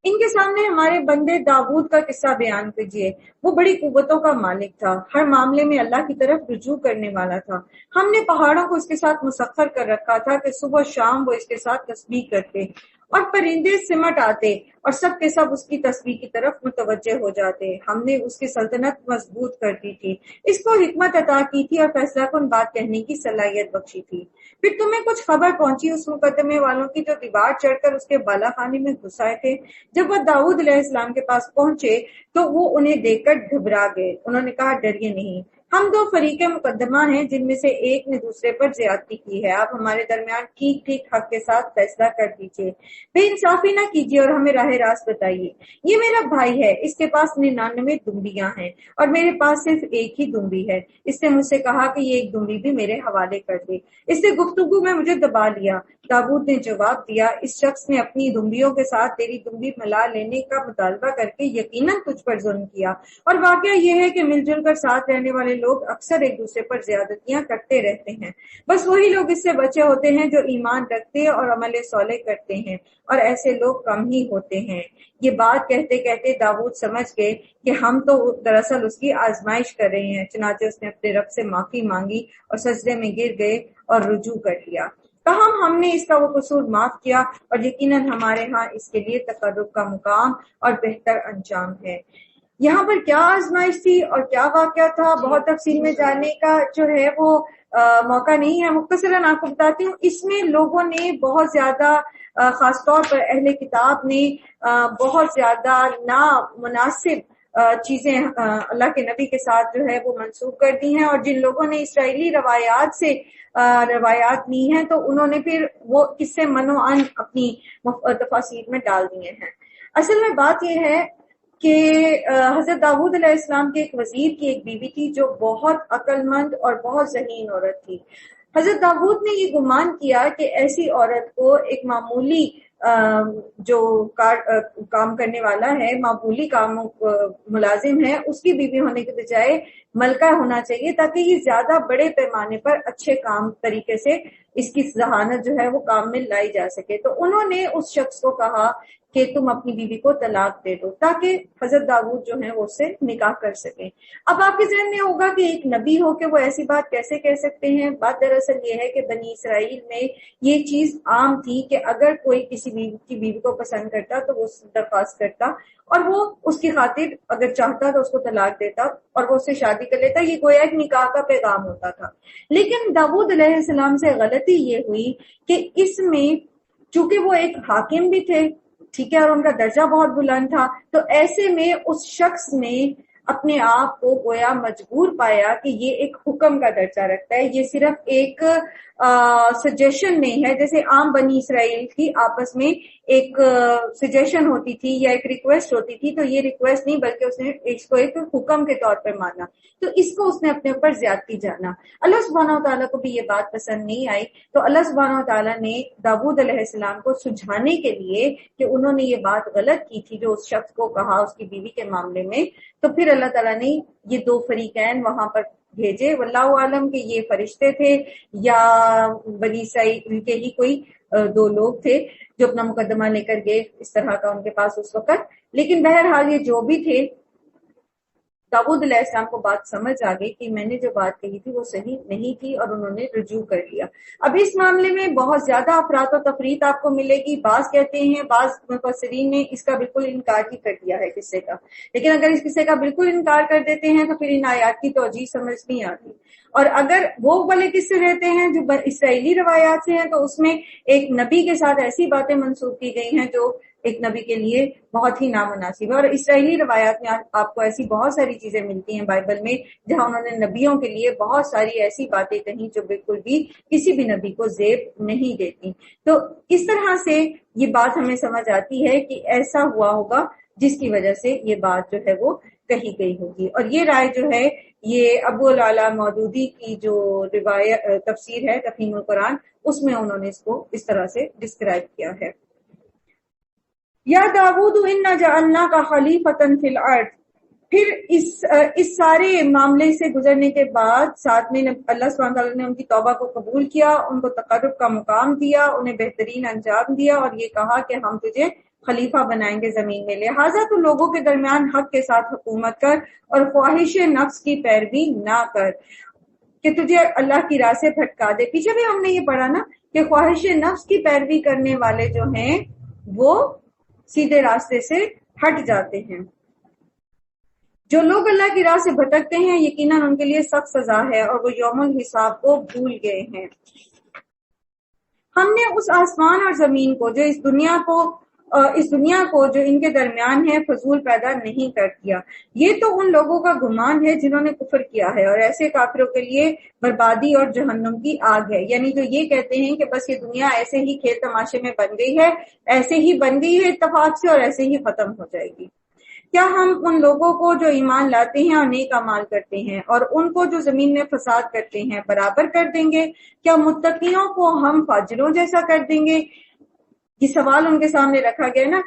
ان کے سامنے ہمارے بندے داؤد کا قصہ بیان کیجیے. وہ بڑی قوتوں کا مالک تھا, ہر معاملے میں اللہ کی طرف رجوع کرنے والا تھا. ہم نے پہاڑوں کو اس کے ساتھ مسخر کر رکھا تھا کہ صبح شام وہ اس کے ساتھ تسبیح کرتے, اور پرندے سمٹ آتے اور سب کے سب اس کی تسبیح کی طرف متوجہ ہو جاتے. ہم نے اس کی سلطنت مضبوط کر دی تھی, اس کو حکمت عطا کی تھی اور فیصلہ کن بات کہنے کی صلاحیت بخشی تھی. پھر تمہیں کچھ خبر پہنچی اس مقدمے والوں کی جو دیوار چڑھ کر اس کے بالا خانے میں گھس آئے تھے. جب وہ داؤد علیہ السلام کے پاس پہنچے تو وہ انہیں دیکھ کر گھبرا گئے. انہوں نے کہا ڈریے نہیں, ہم 2 فریق مقدمہ ہیں جن میں سے ایک نے دوسرے پر زیادتی کی ہے. آپ ہمارے درمیان ٹھیک ٹھیک حق کے ساتھ فیصلہ کر دیجیے, بے انصافی نہ کیجیے اور ہمیں راہ راست بتائیے. یہ میرا بھائی ہے, اس کے پاس 99 دمبیاں ہیں اور میرے پاس صرف ایک ہی دمبی ہے. اس نے مجھ سے کہا کہ یہ ایک دمبی بھی میرے حوالے کر دے. اس نے گفتگو میں مجھے دبا لیا. داؤد نے جواب دیا, اس شخص نے اپنی دمبیوں کے ساتھ تیری دمبی ملا لینے کا مطالبہ کر کے یقیناً تجھ پر ظلم کیا, اور واقعہ یہ ہے کہ مل جل کر ساتھ رہنے والے لوگ اکثر ایک دوسرے پر زیادتیاں کرتے رہتے ہیں. بس وہی لوگ اس سے بچے ہوتے ہیں جو ایمان رکھتے اور عمل صالح کرتے ہیں, اور ایسے لوگ کم ہی ہوتے ہیں. یہ بات کہتے کہتے داؤد سمجھ گئے کہ ہم تو دراصل اس کی آزمائش کر رہے ہیں. چنانچہ اس نے اپنے رب سے معافی مانگی اور سجدے میں گر گئے اور رجوع کر لیا. تاہم ہم نے اس کا وہ قصور معاف کیا, اور یقیناً ہمارے ہاں اس کے لیے تقرب کا مقام اور بہتر انجام ہے. یہاں پر کیا آزمائش تھی اور کیا واقعہ تھا, بہت تفصیل میں جاننے کا جو ہے وہ موقع نہیں ہے. مختصراً آپ کو بتاتی ہوں. اس میں لوگوں نے بہت زیادہ خاص طور پر اہل کتاب نے بہت زیادہ نامناسب چیزیں اللہ کے نبی کے ساتھ جو ہے وہ منسوخ کر دی ہیں, اور جن لوگوں نے اسرائیلی روایات سے روایات لی ہیں تو انہوں نے پھر وہ قصے منوعن اپنی تفاسیر میں ڈال دیے ہیں. اصل میں بات یہ ہے کہ حضرت داؤد علیہ السلام کے ایک وزیر کی ایک بیوی تھی جو بہت عقل مند اور بہت ذہین عورت تھی. حضرت داؤد نے یہ گمان کیا کہ ایسی عورت کو ایک معمولی جو کام کرنے والا ہے, معمولی کام ملازم ہے, اس کی بیوی ہونے کے بجائے ملکہ ہونا چاہیے تاکہ یہ زیادہ بڑے پیمانے پر اچھے کام طریقے سے اس کی ذہانت جو ہے وہ کام میں لائی جا سکے. تو انہوں نے اس شخص کو کہا کہ تم اپنی بیوی کو طلاق دے دو تاکہ حضرت داؤد جو ہے وہ اس سے نکاح کر سکیں. اب آپ کے ذہن میں ہوگا کہ ایک نبی ہو کے وہ ایسی بات کیسے کہہ سکتے ہیں. بات دراصل یہ ہے کہ بنی اسرائیل میں یہ چیز عام تھی کہ اگر کوئی کسی بیوی کو پسند کرتا تو وہ درخواست کرتا اور وہ اس کی خاطر اگر چاہتا تو اس کو طلاق دیتا اور وہ اس سے شادی کر لیتا. یہ گویا ایک نکاح کا پیغام ہوتا تھا. لیکن داؤد علیہ السلام سے غلطی یہ ہوئی کہ اس میں چونکہ وہ ایک حاکم بھی تھے, ٹھیک ہے, اور ان کا درجہ بہت بلند تھا, تو ایسے میں اس شخص نے اپنے آپ کو گویا مجبور پایا کہ یہ ایک حکم کا درجہ رکھتا ہے, یہ صرف ایک سجیشن نہیں ہے. جیسے عام بنی اسرائیل کی آپس میں ایک سجیشن ہوتی تھی یا ایک ریکویسٹ ہوتی تھی، تو یہ ریکویسٹ نہیں بلکہ اس نے اس کو ایک حکم کے طور پر مانا، تو اس کو اس نے اپنے اوپر زیادتی جانا۔ اللہ سبحانہ و تعالیٰ کو بھی یہ بات پسند نہیں آئی، تو اللہ سبحانہ و تعالیٰ نے داؤد علیہ السلام کو سجھانے کے لیے کہ انہوں نے یہ بات غلط کی تھی جو اس شخص کو کہا اس کی بیوی کے معاملے میں، تو پھر اللہ تعالیٰ نے یہ دو فریقین وہاں پر بھیجے، واللہ عالم کہ یہ فرشتے تھے یا بنی اسرائیل کے ہی کوئی دو لوگ تھے جو اپنا مقدمہ لے کر گئے اس طرح کا ان کے پاس اس وقت، لیکن بہرحال یہ جو بھی تھے، داؤد علیہ السلام کو بات سمجھ آ گئی کہ میں نے جو بات کہی تھی وہ صحیح نہیں تھی اور انہوں نے رجوع کر لیا۔ اب اس معاملے میں بہت زیادہ افراط و تفریط آپ کو ملے گی، بعض کہتے ہیں، بعض مفسرین نے اس کا بالکل انکار ہی کر دیا ہے قصے کا، لیکن اگر اس قصے کا بالکل انکار کر دیتے ہیں تو پھر ان آیات کی توجیہ سمجھ نہیں آتی، اور اگر وہ والے قصے رہتے ہیں جو اسرائیلی روایات سے ہیں تو اس میں ایک نبی کے ساتھ ایسی باتیں منسوب کی گئی ہیں جو ایک نبی کے لیے بہت ہی نامناسب ہے، اور اسرائیلی روایات میں آپ کو ایسی بہت ساری چیزیں ملتی ہیں بائبل میں جہاں انہوں نے نبیوں کے لیے بہت ساری ایسی باتیں کہیں جو بالکل بھی کسی بھی نبی کو زیب نہیں دیتی۔ تو اس طرح سے یہ بات ہمیں سمجھ آتی ہے کہ ایسا ہوا ہوگا جس کی وجہ سے یہ بات جو ہے وہ کہی گئی ہوگی، اور یہ رائے جو ہے یہ ابو العلا مودودی کی جو روایت تفسیر ہے تفہیم القرآن، اس میں انہوں نے اس کو اس طرح سے ڈسکرائب کیا ہے۔ یا داؤد انا جعلناک خلیفۃ فی الارض، پھر اس سارے معاملے سے گزرنے کے بعد ساتھ میں اللہ سبحانہ تعالیٰ نے ان کی توبہ کو قبول کیا، ان کو تقرب کا مقام دیا، انہیں بہترین انجام دیا، اور یہ کہا کہ ہم تجھے خلیفہ بنائیں گے زمین میں، لہٰذا تو لوگوں کے درمیان حق کے ساتھ حکومت کر اور خواہش نفس کی پیروی نہ کر کہ تجھے اللہ کی راہ سے بھٹکا دے۔ پیچھے بھی ہم نے یہ پڑھا نا کہ خواہش نفس کی پیروی کرنے والے جو ہیں وہ سیدھے راستے سے ہٹ جاتے ہیں۔ جو لوگ اللہ کی راہ سے بھٹکتے ہیں یقیناً ان کے لیے سخت سزا ہے اور وہ یوم الحساب کو بھول گئے ہیں۔ ہم نے اس آسمان اور زمین کو جو اس دنیا کو جو ان کے درمیان ہے فضول پیدا نہیں کر دیا، یہ تو ان لوگوں کا گمان ہے جنہوں نے کفر کیا ہے، اور ایسے کافروں کے لیے بربادی اور جہنم کی آگ ہے۔ یعنی جو یہ کہتے ہیں کہ بس یہ دنیا ایسے ہی کھیل تماشے میں بن گئی ہے، ایسے ہی بن گئی ہے اتفاق سے اور ایسے ہی ختم ہو جائے گی۔ کیا ہم ان لوگوں کو جو ایمان لاتے ہیں اور نیک اعمال کرتے ہیں اور ان کو جو زمین میں فساد کرتے ہیں برابر کر دیں گے؟ کیا متقیوں کو ہم فاجروں جیسا کر دیں گے؟ یہ سوال ان کے سامنے رکھا گیا نا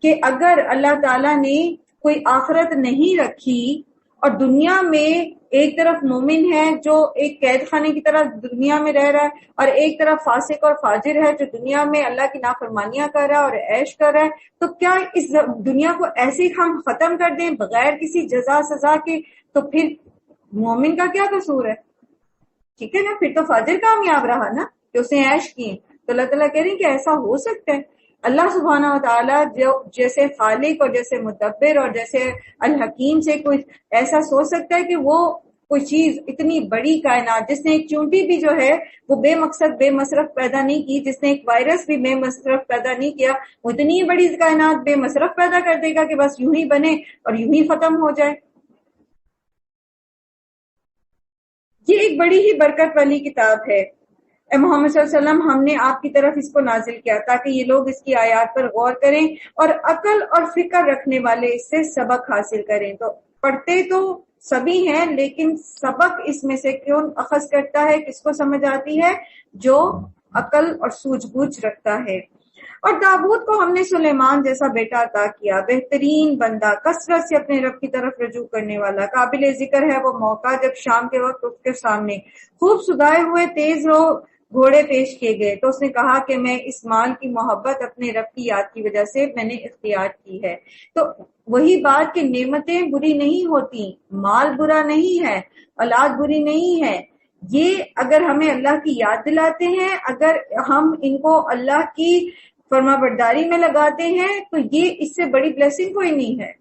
کہ اگر اللہ تعالیٰ نے کوئی آخرت نہیں رکھی اور دنیا میں ایک طرف مومن ہے جو ایک قید خانے کی طرح دنیا میں رہ رہا ہے اور ایک طرف فاسق اور فاجر ہے جو دنیا میں اللہ کی نافرمانیاں کر رہا ہے اور عیش کر رہا ہے، تو کیا اس دنیا کو ایسے ہی ہم ختم کر دیں بغیر کسی جزا سزا کے؟ تو پھر مومن کا کیا قصور ہے؟ ٹھیک ہے نا، پھر تو فاجر کامیاب رہا نا کہ اس نے عیش کیے۔ تو اللہ تعالیٰ کہہ رہے ہیں کہ ایسا ہو سکتا ہے؟ اللہ سبحانہ و تعالیٰ جو جیسے خالق اور جیسے مدبر اور جیسے الحکیم سے کوئی ایسا سوچ سکتا ہے کہ وہ کوئی چیز اتنی بڑی کائنات، جس نے ایک چونٹی بھی جو ہے وہ بے مقصد بے مصرف پیدا نہیں کی، جس نے ایک وائرس بھی بے مصرف پیدا نہیں کیا، وہ اتنی بڑی کائنات بے مصرف پیدا کر دے گا کہ بس یوں ہی بنے اور یوں ہی ختم ہو جائے؟ یہ ایک بڑی ہی برکت والی کتاب ہے اے محمد صلی اللہ علیہ وسلم، ہم نے آپ کی طرف اس کو نازل کیا تاکہ یہ لوگ اس کی آیات پر غور کریں اور عقل اور فکر رکھنے والے اس سے سبق حاصل کریں۔ تو پڑھتے تو سبھی ہیں لیکن سبق اس میں سے کیوں اخذ کرتا ہے، کس کو سمجھ آتی ہے؟ جو عقل اور سوجھ بوجھ رکھتا ہے۔ اور داؤد کو ہم نے سلیمان جیسا بیٹا عطا کیا، بہترین بندہ، کثرت سے اپنے رب کی طرف رجوع کرنے والا۔ قابل ذکر ہے وہ موقع جب شام کے وقت اس کے سامنے خوب سدھائے ہوئے تیز رو گھوڑے پیش کیے گئے، تو اس نے کہا کہ میں اس مال کی محبت اپنے رب کی یاد کی وجہ سے میں نے اختیار کی ہے۔ تو وہی بات کہ نعمتیں بری نہیں ہوتی، مال برا نہیں ہے، اولاد بری نہیں ہے، یہ اگر ہمیں اللہ کی یاد دلاتے ہیں، اگر ہم ان کو اللہ کی فرما برداری میں لگاتے ہیں تو یہ اس سے بڑی بلیسنگ کوئی نہیں ہے۔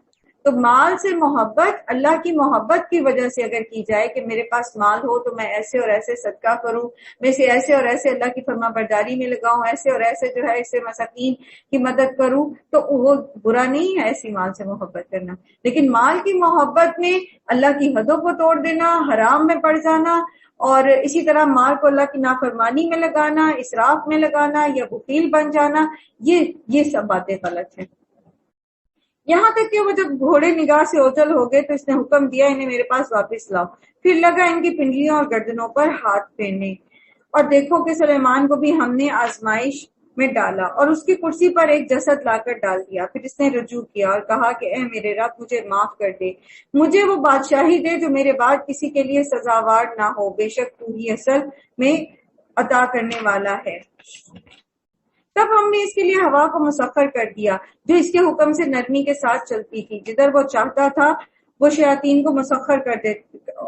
تو مال سے محبت اللہ کی محبت کی وجہ سے اگر کی جائے کہ میرے پاس مال ہو تو میں ایسے اور ایسے صدقہ کروں، میں اسے ایسے اور ایسے اللہ کی فرما برداری میں لگاؤں، ایسے اور ایسے جو ہے اسے مساکین کی مدد کروں، تو وہ برا نہیں ہے ایسی مال سے محبت کرنا۔ لیکن مال کی محبت میں اللہ کی حدوں کو توڑ دینا، حرام میں پڑ جانا، اور اسی طرح مال کو اللہ کی نافرمانی میں لگانا، اسراف میں لگانا یا بخیل بن جانا، یہ سب باتیں غلط ہیں۔ یہاں تک کہ وہ جب گھوڑے نگاہ سے اوجل ہو گئے تو اس نے حکم دیا انہیں میرے پاس واپس لاؤ، پھر لگا ان کی پنڈلیوں اور گردنوں پر ہاتھ پھیرنے۔ اور دیکھو کہ سلیمان کو بھی ہم نے آزمائش میں ڈالا اور اس کی کرسی پر ایک جسد لا کر ڈال دیا۔ پھر اس نے رجوع کیا اور کہا کہ اے میرے رب مجھے معاف کر دے، مجھے وہ بادشاہی دے جو میرے بعد کسی کے لیے سزاوار نہ ہو، بے شک تو ہی اصل میں عطا کرنے والا ہے۔ تب ہم نے اس کے لیے ہوا کو مسخر کر دیا جو اس کے حکم سے نرمی کے ساتھ چلتی تھی، جدھر وہ چاہتا تھا وہ شیاطین کو مسخر کر دے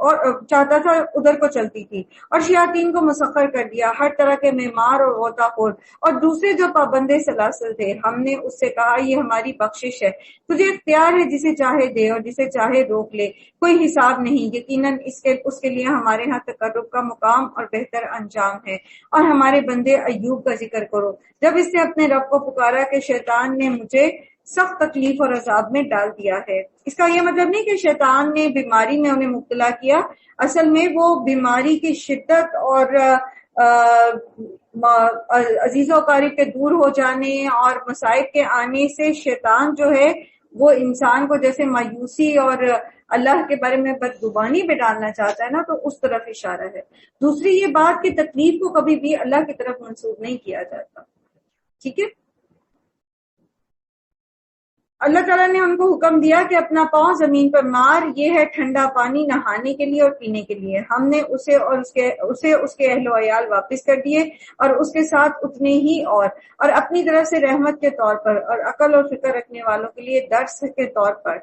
اور چاہتا تھا ادھر کو چلتی تھی، اور شیاطین کو مسخر کر دیا، ہر طرح کے معمار اور غوطہ خور اور دوسرے جو پابندے سلاسل تھے۔ ہم نے اس سے کہا یہ ہماری بخشش ہے، تجھے اختیار ہے جسے چاہے دے اور جسے چاہے روک لے، کوئی حساب نہیں، یقیناً اس کے لیے ہمارے ہاں تقرب کا مقام اور بہتر انجام ہے۔ اور ہمارے بندے ایوب کا ذکر کرو، جب اس نے اپنے رب کو پکارا کہ شیطان نے مجھے سخت تکلیف اور عذاب میں ڈال دیا ہے۔ اس کا یہ مطلب نہیں کہ شیطان نے بیماری میں انہیں مبتلا کیا، اصل میں وہ بیماری کی شدت اور عزیز و اقارب کے دور ہو جانے اور مصائب کے آنے سے شیطان جو ہے وہ انسان کو جیسے مایوسی اور اللہ کے بارے میں بدگمانی پہ ڈالنا چاہتا ہے نا، تو اس طرف اشارہ ہے۔ دوسری یہ بات کہ تکلیف کو کبھی بھی اللہ کی طرف منسوب نہیں کیا جاتا، ٹھیک ہے۔ اللہ تعالیٰ نے ان کو حکم دیا کہ اپنا پاؤں زمین پر مار، یہ ہے ٹھنڈا پانی نہانے کے لیے اور پینے کے لیے۔ ہم نے اسے اور اس کے اہل و عیال واپس کر دیے اور اس کے ساتھ اتنے ہی اور اپنی طرف سے رحمت کے طور پر اور عقل اور فکر رکھنے والوں کے لیے درس کے طور پر۔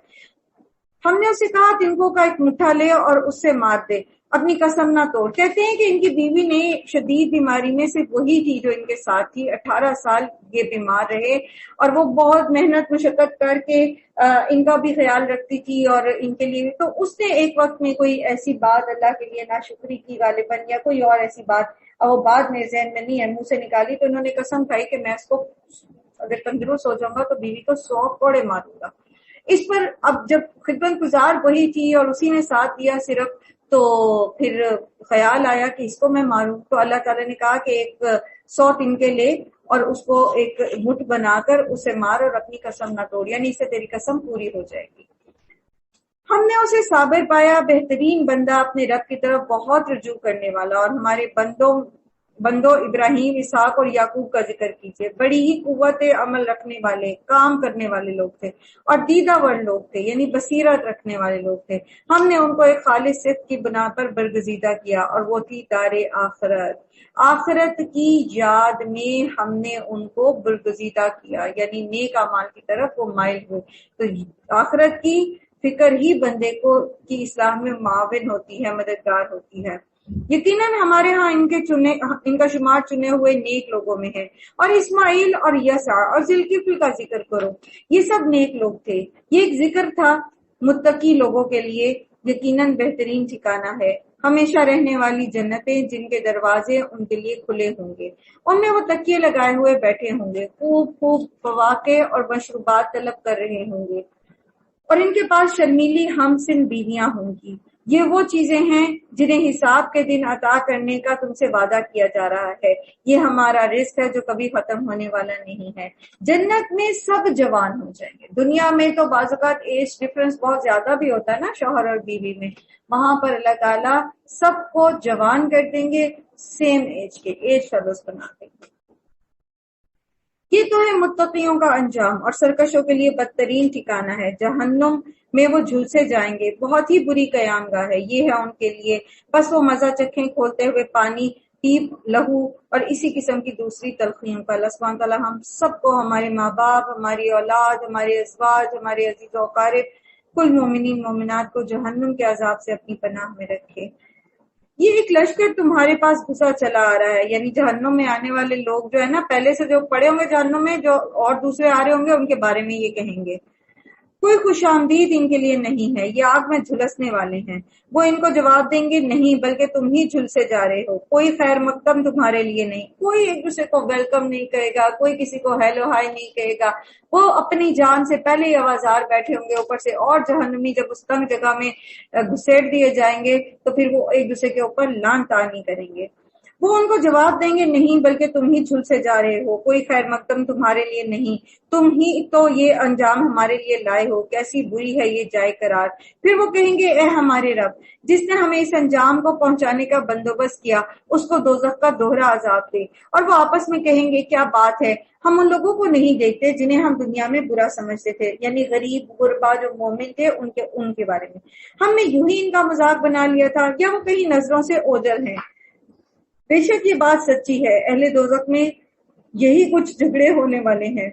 ہم نے اسے کہا تنکوں کا ایک مٹھا لے اور اس سے مار دے، اپنی قسم نہ توڑ۔ کہتے ہیں کہ ان کی بیوی نے شدید بیماری میں صرف وہی تھی جو ان کے ساتھ تھی، 18 سال یہ بیمار رہے اور وہ بہت محنت مشقت کر کے ان کا بھی خیال رکھتی تھی اور ان کے لیے، تو اس نے ایک وقت میں کوئی ایسی بات اللہ کے لیے ناشکری کی غالباً یا کوئی اور ایسی بات، اور وہ بات میرے ذہن میں نہیں ہے، منہ سے نکالی، تو انہوں نے قسم کھائی کہ میں اس کو اگر تندرست ہو جاؤں گا تو بیوی کو 100 کوڑے ماروں گا۔ اس پر اب جب خدمت گزار وہی تھی اور اسی نے ساتھ دیا صرف، تو پھر خیال آیا کہ اس کو میں ماروں، تو اللہ تعالیٰ نے کہا کہ ایک 100 تنکے لے اور اس کو ایک مٹھ بنا کر اسے مار اور اپنی قسم نہ توڑ، یعنی اس سے تیری قسم پوری ہو جائے گی۔ ہم نے اسے صابر پایا، بہترین بندہ، اپنے رب کی طرف بہت رجوع کرنے والا، اور ہمارے بندوں ابراہیم، اسحاق اور یعقوب کا ذکر کیجئے، بڑی ہی قوت عمل رکھنے والے، کام کرنے والے لوگ تھے اور دیدہ ور لوگ تھے، یعنی بصیرت رکھنے والے لوگ تھے۔ ہم نے ان کو ایک خالص صفت کی بنا پر برگزیدہ کیا اور وہ تھی دار آخرت۔ آخرت کی یاد میں ہم نے ان کو برگزیدہ کیا، یعنی نیک اعمال کی طرف وہ مائل ہوئے۔ تو آخرت کی فکر ہی بندے کی اصلاح میں معاون ہوتی ہے، مددگار ہوتی ہے۔ یقیناً ہمارے ہاں ان کا شمار چنے ہوئے نیک لوگوں میں ہے۔ اور اسماعیل اور یسع اور ذوالکفل کا ذکر کرو، یہ سب نیک لوگ تھے۔ یہ ایک ذکر تھا متقی لوگوں کے لیے، یقیناً بہترین ٹھکانہ ہے ہمیشہ رہنے والی جنتیں جن کے دروازے ان کے لیے کھلے ہوں گے، ان میں وہ تکیے لگائے ہوئے بیٹھے ہوں گے، خوب خوب فواکہ اور مشروبات طلب کر رہے ہوں گے، اور ان کے پاس شرمیلی ہم سن بیویاں ہوں گی۔ یہ وہ چیزیں ہیں جنہیں حساب کے دن عطا کرنے کا تم سے وعدہ کیا جا رہا ہے، یہ ہمارا رزق ہے جو کبھی ختم ہونے والا نہیں ہے۔ جنت میں سب جوان ہو جائیں گے۔ دنیا میں تو بعض اوقات ایج ڈفرنس بہت زیادہ بھی ہوتا ہے نا شوہر اور بیوی میں، وہاں پر اللہ تعالیٰ سب کو جوان کر دیں گے، سیم ایج کے، ایج فیلوز بنا دیں گے۔ یہ تو ہے متقیوں کا انجام، اور سرکشوں کے لیے بدترین ٹھکانہ ہے۔ جہنم میں وہ جھلسے جائیں گے، بہت ہی بری قیام گاہ ہے یہ ہے ان کے لیے، بس وہ مزہ چکھیں کھولتے ہوئے پانی، پیپ، لہو اور اسی قسم کی دوسری تلخیوں کا۔ اللہ سبحانہ تعالیٰ ہم سب کو، ہمارے ماں باپ، ہماری اولاد، ہمارے ازواج، ہمارے عزیز و اقارب، کل مومنین مومنات کو جہنم کے عذاب سے اپنی پناہ میں رکھے۔ یہ ایک لشکر تمہارے پاس گھسا چلا آ رہا ہے، یعنی جہنم میں آنے والے لوگ جو ہے نا، پہلے سے جو پڑے ہوں گے جہنم میں، جو اور دوسرے آ رہے ہوں گے ان کے بارے میں یہ کہیں گے۔ کوئی خوش آمدید ان کے لیے نہیں ہے، یہ آگ میں جھلسنے والے ہیں۔ وہ ان کو جواب دیں گے، نہیں بلکہ تم ہی جھلسے جا رہے ہو، کوئی خیر مقدم تمہارے لیے نہیں۔ کوئی ایک دوسرے کو ویلکم نہیں کہے گا، کوئی کسی کو ہیلو ہائی نہیں کہے گا۔ وہ اپنی جان سے پہلے ہی آوازار بیٹھے ہوں گے اوپر سے، اور جہنمی جب اس تنگ جگہ میں گھسیٹ دیے جائیں گے تو پھر وہ ایک دوسرے کے اوپر لعن طعنی کریں گے۔ وہ ان کو جواب دیں گے، نہیں بلکہ تم ہی جھلسے جا رہے ہو، کوئی خیر مقدم تمہارے لیے نہیں، تم ہی تو یہ انجام ہمارے لیے لائے ہو، کیسی بری ہے یہ جائے قرار۔ پھر وہ کہیں گے، اے ہمارے رب، جس نے ہمیں اس انجام کو پہنچانے کا بندوبست کیا، اس کو دوزخ کا دوہرا عذاب دے۔ اور وہ آپس میں کہیں گے، کیا بات ہے، ہم ان لوگوں کو نہیں دیکھتے جنہیں ہم دنیا میں برا سمجھتے تھے، یعنی غریب غربا جو مومن تھے ان کے بارے میں ہم نے یوں ہی ان کا مذاق بنا لیا تھا، یا وہ کہیں نظروں سے اوجھل ہیں۔ بے شک یہ بات سچی ہے، اہل دوزخ میں یہی کچھ جھگڑے ہونے والے ہیں۔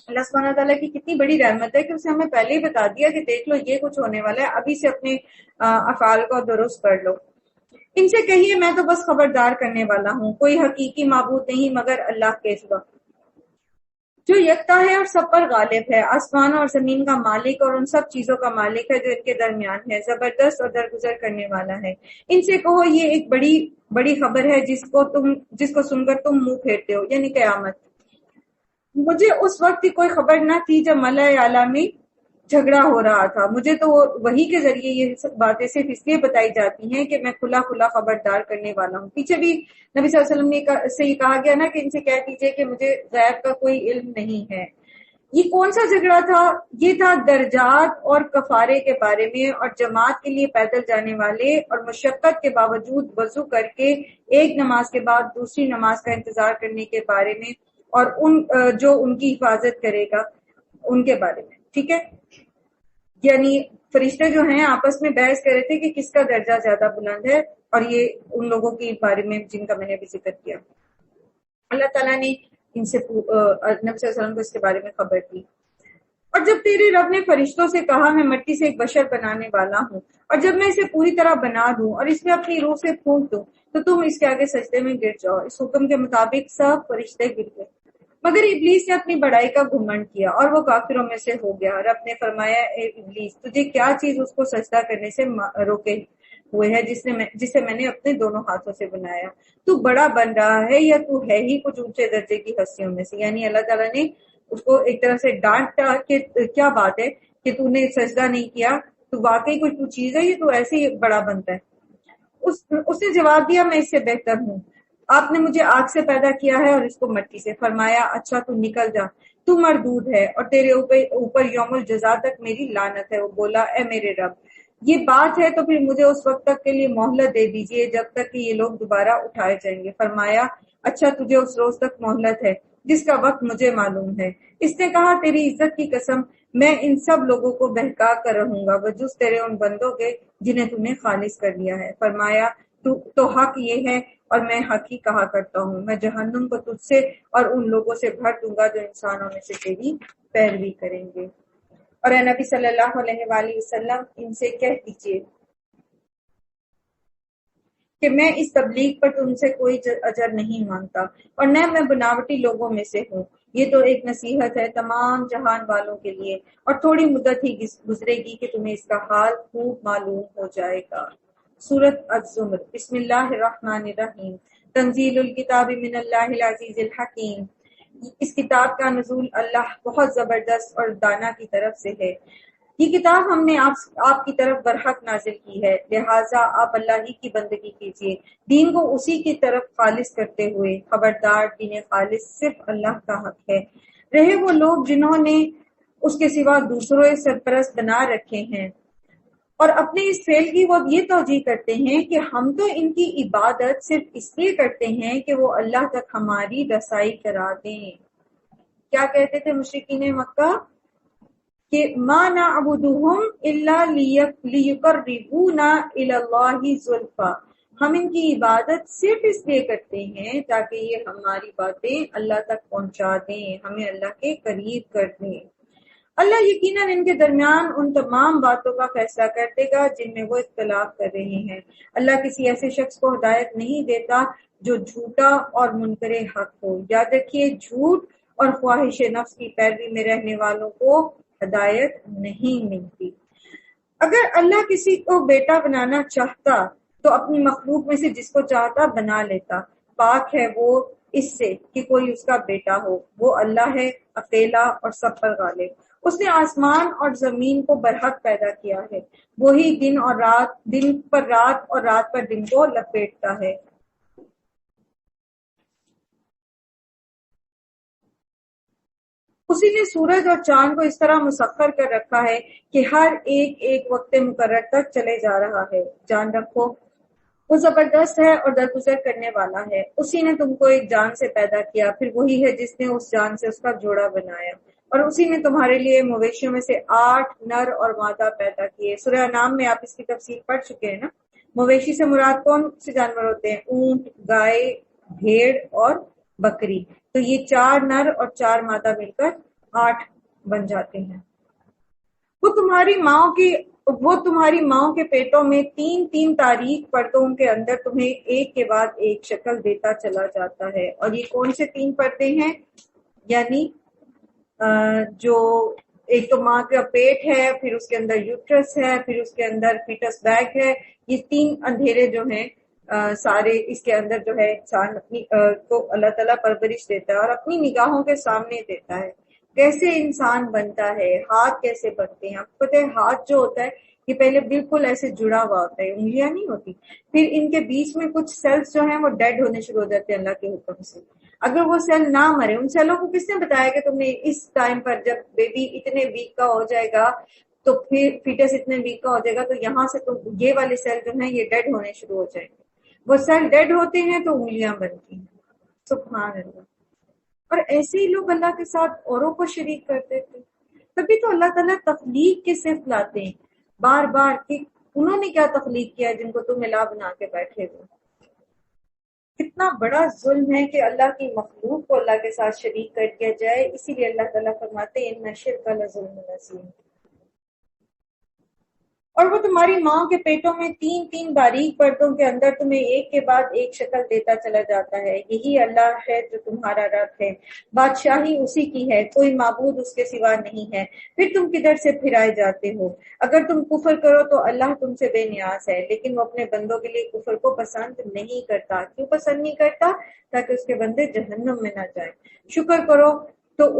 اللہ سبحانہ تعالیٰ کی کتنی بڑی رحمت ہے کہ اسے ہمیں پہلے ہی بتا دیا کہ دیکھ لو یہ کچھ ہونے والا ہے، ابھی سے اپنے افعال کو درست کر لو۔ ان سے کہیے، میں تو بس خبردار کرنے والا ہوں، کوئی حقیقی معبود نہیں مگر اللہ کے سوا، جو یکتا ہے اور سب پر غالب ہے، آسمان اور زمین کا مالک اور ان سب چیزوں کا مالک ہے جو ان کے درمیان ہے، زبردست اور درگزر کرنے والا ہے۔ ان سے کہو، یہ ایک بڑی بڑی خبر ہے جس کو سن کر تم منہ پھیرتے ہو، یعنی قیامت۔ مجھے اس وقت کی کوئی خبر نہ تھی جب ملأ اعلیٰ میں جھگڑا ہو رہا تھا، مجھے تو وحی کے ذریعے یہ سب باتیں صرف اس لیے بتائی جاتی ہیں کہ میں کھلا کھلا خبردار کرنے والا ہوں۔ پیچھے بھی نبی صلی اللہ علیہ وسلم سے یہ کہا گیا نا کہ ان سے کہہ دیجئے کہ مجھے غیب کا کوئی علم نہیں ہے۔ یہ کون سا جھگڑا تھا؟ یہ تھا درجات اور کفارے کے بارے میں، اور جماعت کے لیے پیدل جانے والے اور مشقت کے باوجود وضو کر کے ایک نماز کے بعد دوسری نماز کا انتظار کرنے کے بارے میں، اور جو ان کی حفاظت کرے گا ان کے بارے میں۔ ٹھیک ہے، یعنی فرشتے جو ہیں آپس میں بحث کر رہے تھے کہ کس کا درجہ زیادہ بلند ہے، اور یہ ان لوگوں کے بارے میں جن کا میں نے ابھی ذکر کیا۔ اللہ تعالیٰ نے ان سے نبی صلی اللہ علیہ وسلم کو اس کے بارے میں خبر دی۔ اور جب تیرے رب نے فرشتوں سے کہا، میں مٹی سے ایک بشر بنانے والا ہوں، اور جب میں اسے پوری طرح بنا دوں اور اس میں اپنی روح سے پھونک دوں تو تم اس کے آگے سجدے میں گر جاؤ۔ اس حکم کے مطابق سب فرشتے گر گئے، مگر ابلیس نے اپنی بڑائی کا گھمنڈ کیا اور وہ کافروں میں سے ہو گیا۔ رب نے فرمایا، اے ابلیس، تجھے کیا چیز اس کو سجدہ کرنے سے روکے ہوئے ہے جسے میں نے اپنے دونوں ہاتھوں سے بنایا؟ تو بڑا بن رہا ہے یا تو ہے ہی کچھ اونچے درجے کی ہستیوں میں سے؟ یعنی اللہ تعالیٰ نے اس کو ایک طرح سے ڈانٹا کہ کیا بات ہے کہ تو نے سجدہ نہیں کیا، تو واقعی کوئی تو چیز ہے یہ تو ایسے ہی بڑا بنتا ہے؟ اس نے جواب دیا، میں اس سے بہتر ہوں، آپ نے مجھے آگ سے پیدا کیا ہے اور اس کو مٹی سے۔ فرمایا، اچھا تو نکل جا، تو مردود ہے اور تیرے اوپر یوم الجزا تک میری لعنت ہے۔ وہ بولا، اے میرے رب، یہ بات ہے تو پھر مجھے اس وقت تک کے لیے مہلت دے دیجئے جب تک کہ یہ لوگ دوبارہ اٹھائے جائیں گے۔ فرمایا، اچھا تجھے اس روز تک مہلت ہے جس کا وقت مجھے معلوم ہے۔ اس نے کہا، تیری عزت کی قسم، میں ان سب لوگوں کو بہکا کر رہوں گا بجز تیرے ان بندوں کے جنہیں تم نے خالص کر لیا ہے۔ فرمایا، تو حق یہ ہے اور میں حق ہی کہا کرتا ہوں، میں جہنم کو تجھ سے اور ان لوگوں سے بھر دوں گا جو انسانوں میں سے تیری پیروی کریں گے۔ اور اے نبی صلی اللہ علیہ وآلہ وسلم، ان سے کہہ دیجئے کہ میں اس تبلیغ پر تم سے کوئی اجر نہیں مانگتا اور نہ میں بناوٹی لوگوں میں سے ہوں۔ یہ تو ایک نصیحت ہے تمام جہان والوں کے لیے، اور تھوڑی مدت ہی گزرے گی کہ تمہیں اس کا حال خوب معلوم ہو جائے گا۔ سورۃ الزمر۔ بسم اللہ الرحمن الرحیم۔ تنزیل الکتاب من اللہ العزیز الحکیم۔ اس کتاب کا نزول اللہ بہت زبردست اور دانا کی طرف سے ہے۔ یہ کتاب ہم نے آپ کی طرف برحق نازل کی ہے، لہٰذا آپ اللہ ہی کی بندگی کیجیے، دین کو اسی کی طرف خالص کرتے ہوئے۔ خبردار، دین خالص صرف اللہ کا حق ہے۔ رہے وہ لوگ جنہوں نے اس کے سوا دوسروں سرپرست بنا رکھے ہیں اور اپنے اس فعل کی وہ یہ توجیہ کرتے ہیں کہ ہم تو ان کی عبادت صرف اس لیے کرتے ہیں کہ وہ اللہ تک ہماری رسائی کرا دیں۔ کیا کہتے تھے مشرکین مکہ؟ کہ ما نعبدہم الا لیقربونا الی اللہ زلفی، ہم ان کی عبادت صرف اس لیے کرتے ہیں تاکہ یہ ہماری باتیں اللہ تک پہنچا دیں، ہمیں اللہ کے قریب کر دیں۔ اللہ یقیناً ان کے درمیان ان تمام باتوں کا فیصلہ کر دے گا جن میں وہ اختلاف کر رہے ہیں۔ اللہ کسی ایسے شخص کو ہدایت نہیں دیتا جو جھوٹا اور منکر حق ہو۔ یاد رکھیے، جھوٹ اور خواہش نفس کی پیروی میں رہنے والوں کو ہدایت نہیں ملتی۔ اگر اللہ کسی کو بیٹا بنانا چاہتا تو اپنی مخلوق میں سے جس کو چاہتا بنا لیتا، پاک ہے وہ اس سے کہ کوئی اس کا بیٹا ہو۔ وہ اللہ ہے اکیلا اور سب پر غالب۔ اس نے آسمان اور زمین کو برحق پیدا کیا ہے، وہی دن پر رات اور رات پر دن کو لپیٹتا ہے۔ اسی نے سورج اور چاند کو اس طرح مسخر کر رکھا ہے کہ ہر ایک وقت مقرر تک چلے جا رہا ہے۔ جان رکھو وہ زبردست ہے اور درگزر کرنے والا ہے۔ اسی نے تم کو ایک جان سے پیدا کیا، پھر وہی ہے جس نے اس جان سے اس کا جوڑا بنایا، اور اسی نے تمہارے لیے مویشیوں میں سے 8 نر اور مادہ پیدا کیے۔ سورہ انعام میں آپ اس کی تفصیل پڑھ چکے ہیں نا۔ مویشی سے مراد کون سے جانور ہوتے ہیں؟ اونٹ، گائے، بھیڑ اور بکری۔ تو یہ 4 نر اور 4 مادہ مل کر 8 بن جاتے ہیں۔ وہ تمہاری ماؤں کے پیٹوں میں 3 تاریک پردوں کے اندر تمہیں ایک کے بعد ایک شکل دیتا چلا جاتا ہے۔ اور یہ کون سے 3 پردے ہیں؟ یعنی جو ایک تو ماں کا پیٹ ہے، پھر اس کے اندر یوٹرس ہے، پھر اس کے اندر فیٹس بیگ ہے۔ یہ 3 اندھیرے جو ہیں سارے اس کے اندر جو ہے انسان اپنی کو اللہ تعالیٰ پرورش دیتا ہے اور اپنی نگاہوں کے سامنے دیتا ہے۔ کیسے انسان بنتا ہے، ہاتھ کیسے بنتے ہیں؟ آپ کو پتہ ہے ہاتھ جو ہوتا ہے یہ پہلے بالکل ایسے جڑا ہوا ہوتا ہے، انگلیاں نہیں ہوتی، پھر ان کے بیچ میں کچھ سیلز جو ہیں وہ ڈیڈ ہونے شروع ہو جاتے ہیں اللہ کے حکم سے۔ اگر وہ سیل نہ مرے، ان سیلوں کو کس نے بتایا کہ تم نے اس ٹائم پر جب بیبی اتنے ویک کا ہو جائے گا تو پھر فیٹس اتنے ویک کا ہو جائے گا تو یہاں سے تو یہ والے سیل جو ہیں یہ ڈیڈ ہونے شروع ہو جائیں گے۔ وہ سیل ڈیڈ ہوتے ہیں تو انگلیاں بنتی ہیں۔ سبحان اللہ۔ اور ایسے ہی لوگ اللہ کے ساتھ اوروں کو شریک کرتے تھے۔ تبھی تو اللہ تعالیٰ تخلیق کے صفت لاتے ہیں بار بار کہ انہوں نے کیا تخلیق کیا ہے جن کو تم الہ بنا کے بیٹھے ہو۔ کتنا بڑا ظلم ہے کہ اللہ کی مخلوق کو اللہ کے ساتھ شریک کر دیا جائے۔ اسی لیے اللہ تعالیٰ فرماتے ہیں ان الشرک لظلم عظیم۔ اور وہ تمہاری ماں کے پیٹوں میں 3 باریک پردوں کے اندر تمہیں ایک کے بعد ایک شکل دیتا چلا جاتا ہے۔ یہی اللہ ہے جو تمہارا رب ہے، بادشاہی اسی کی ہے، کوئی معبود اس کے سوا نہیں ہے۔ پھر تم کدھر سے پھرائے جاتے ہو؟ اگر تم کفر کرو تو اللہ تم سے بے نیاز ہے، لیکن وہ اپنے بندوں کے لیے کفر کو پسند نہیں کرتا۔ کیوں پسند نہیں کرتا؟ تاکہ اس کے بندے جہنم میں نہ جائیں۔ شکر کرو تو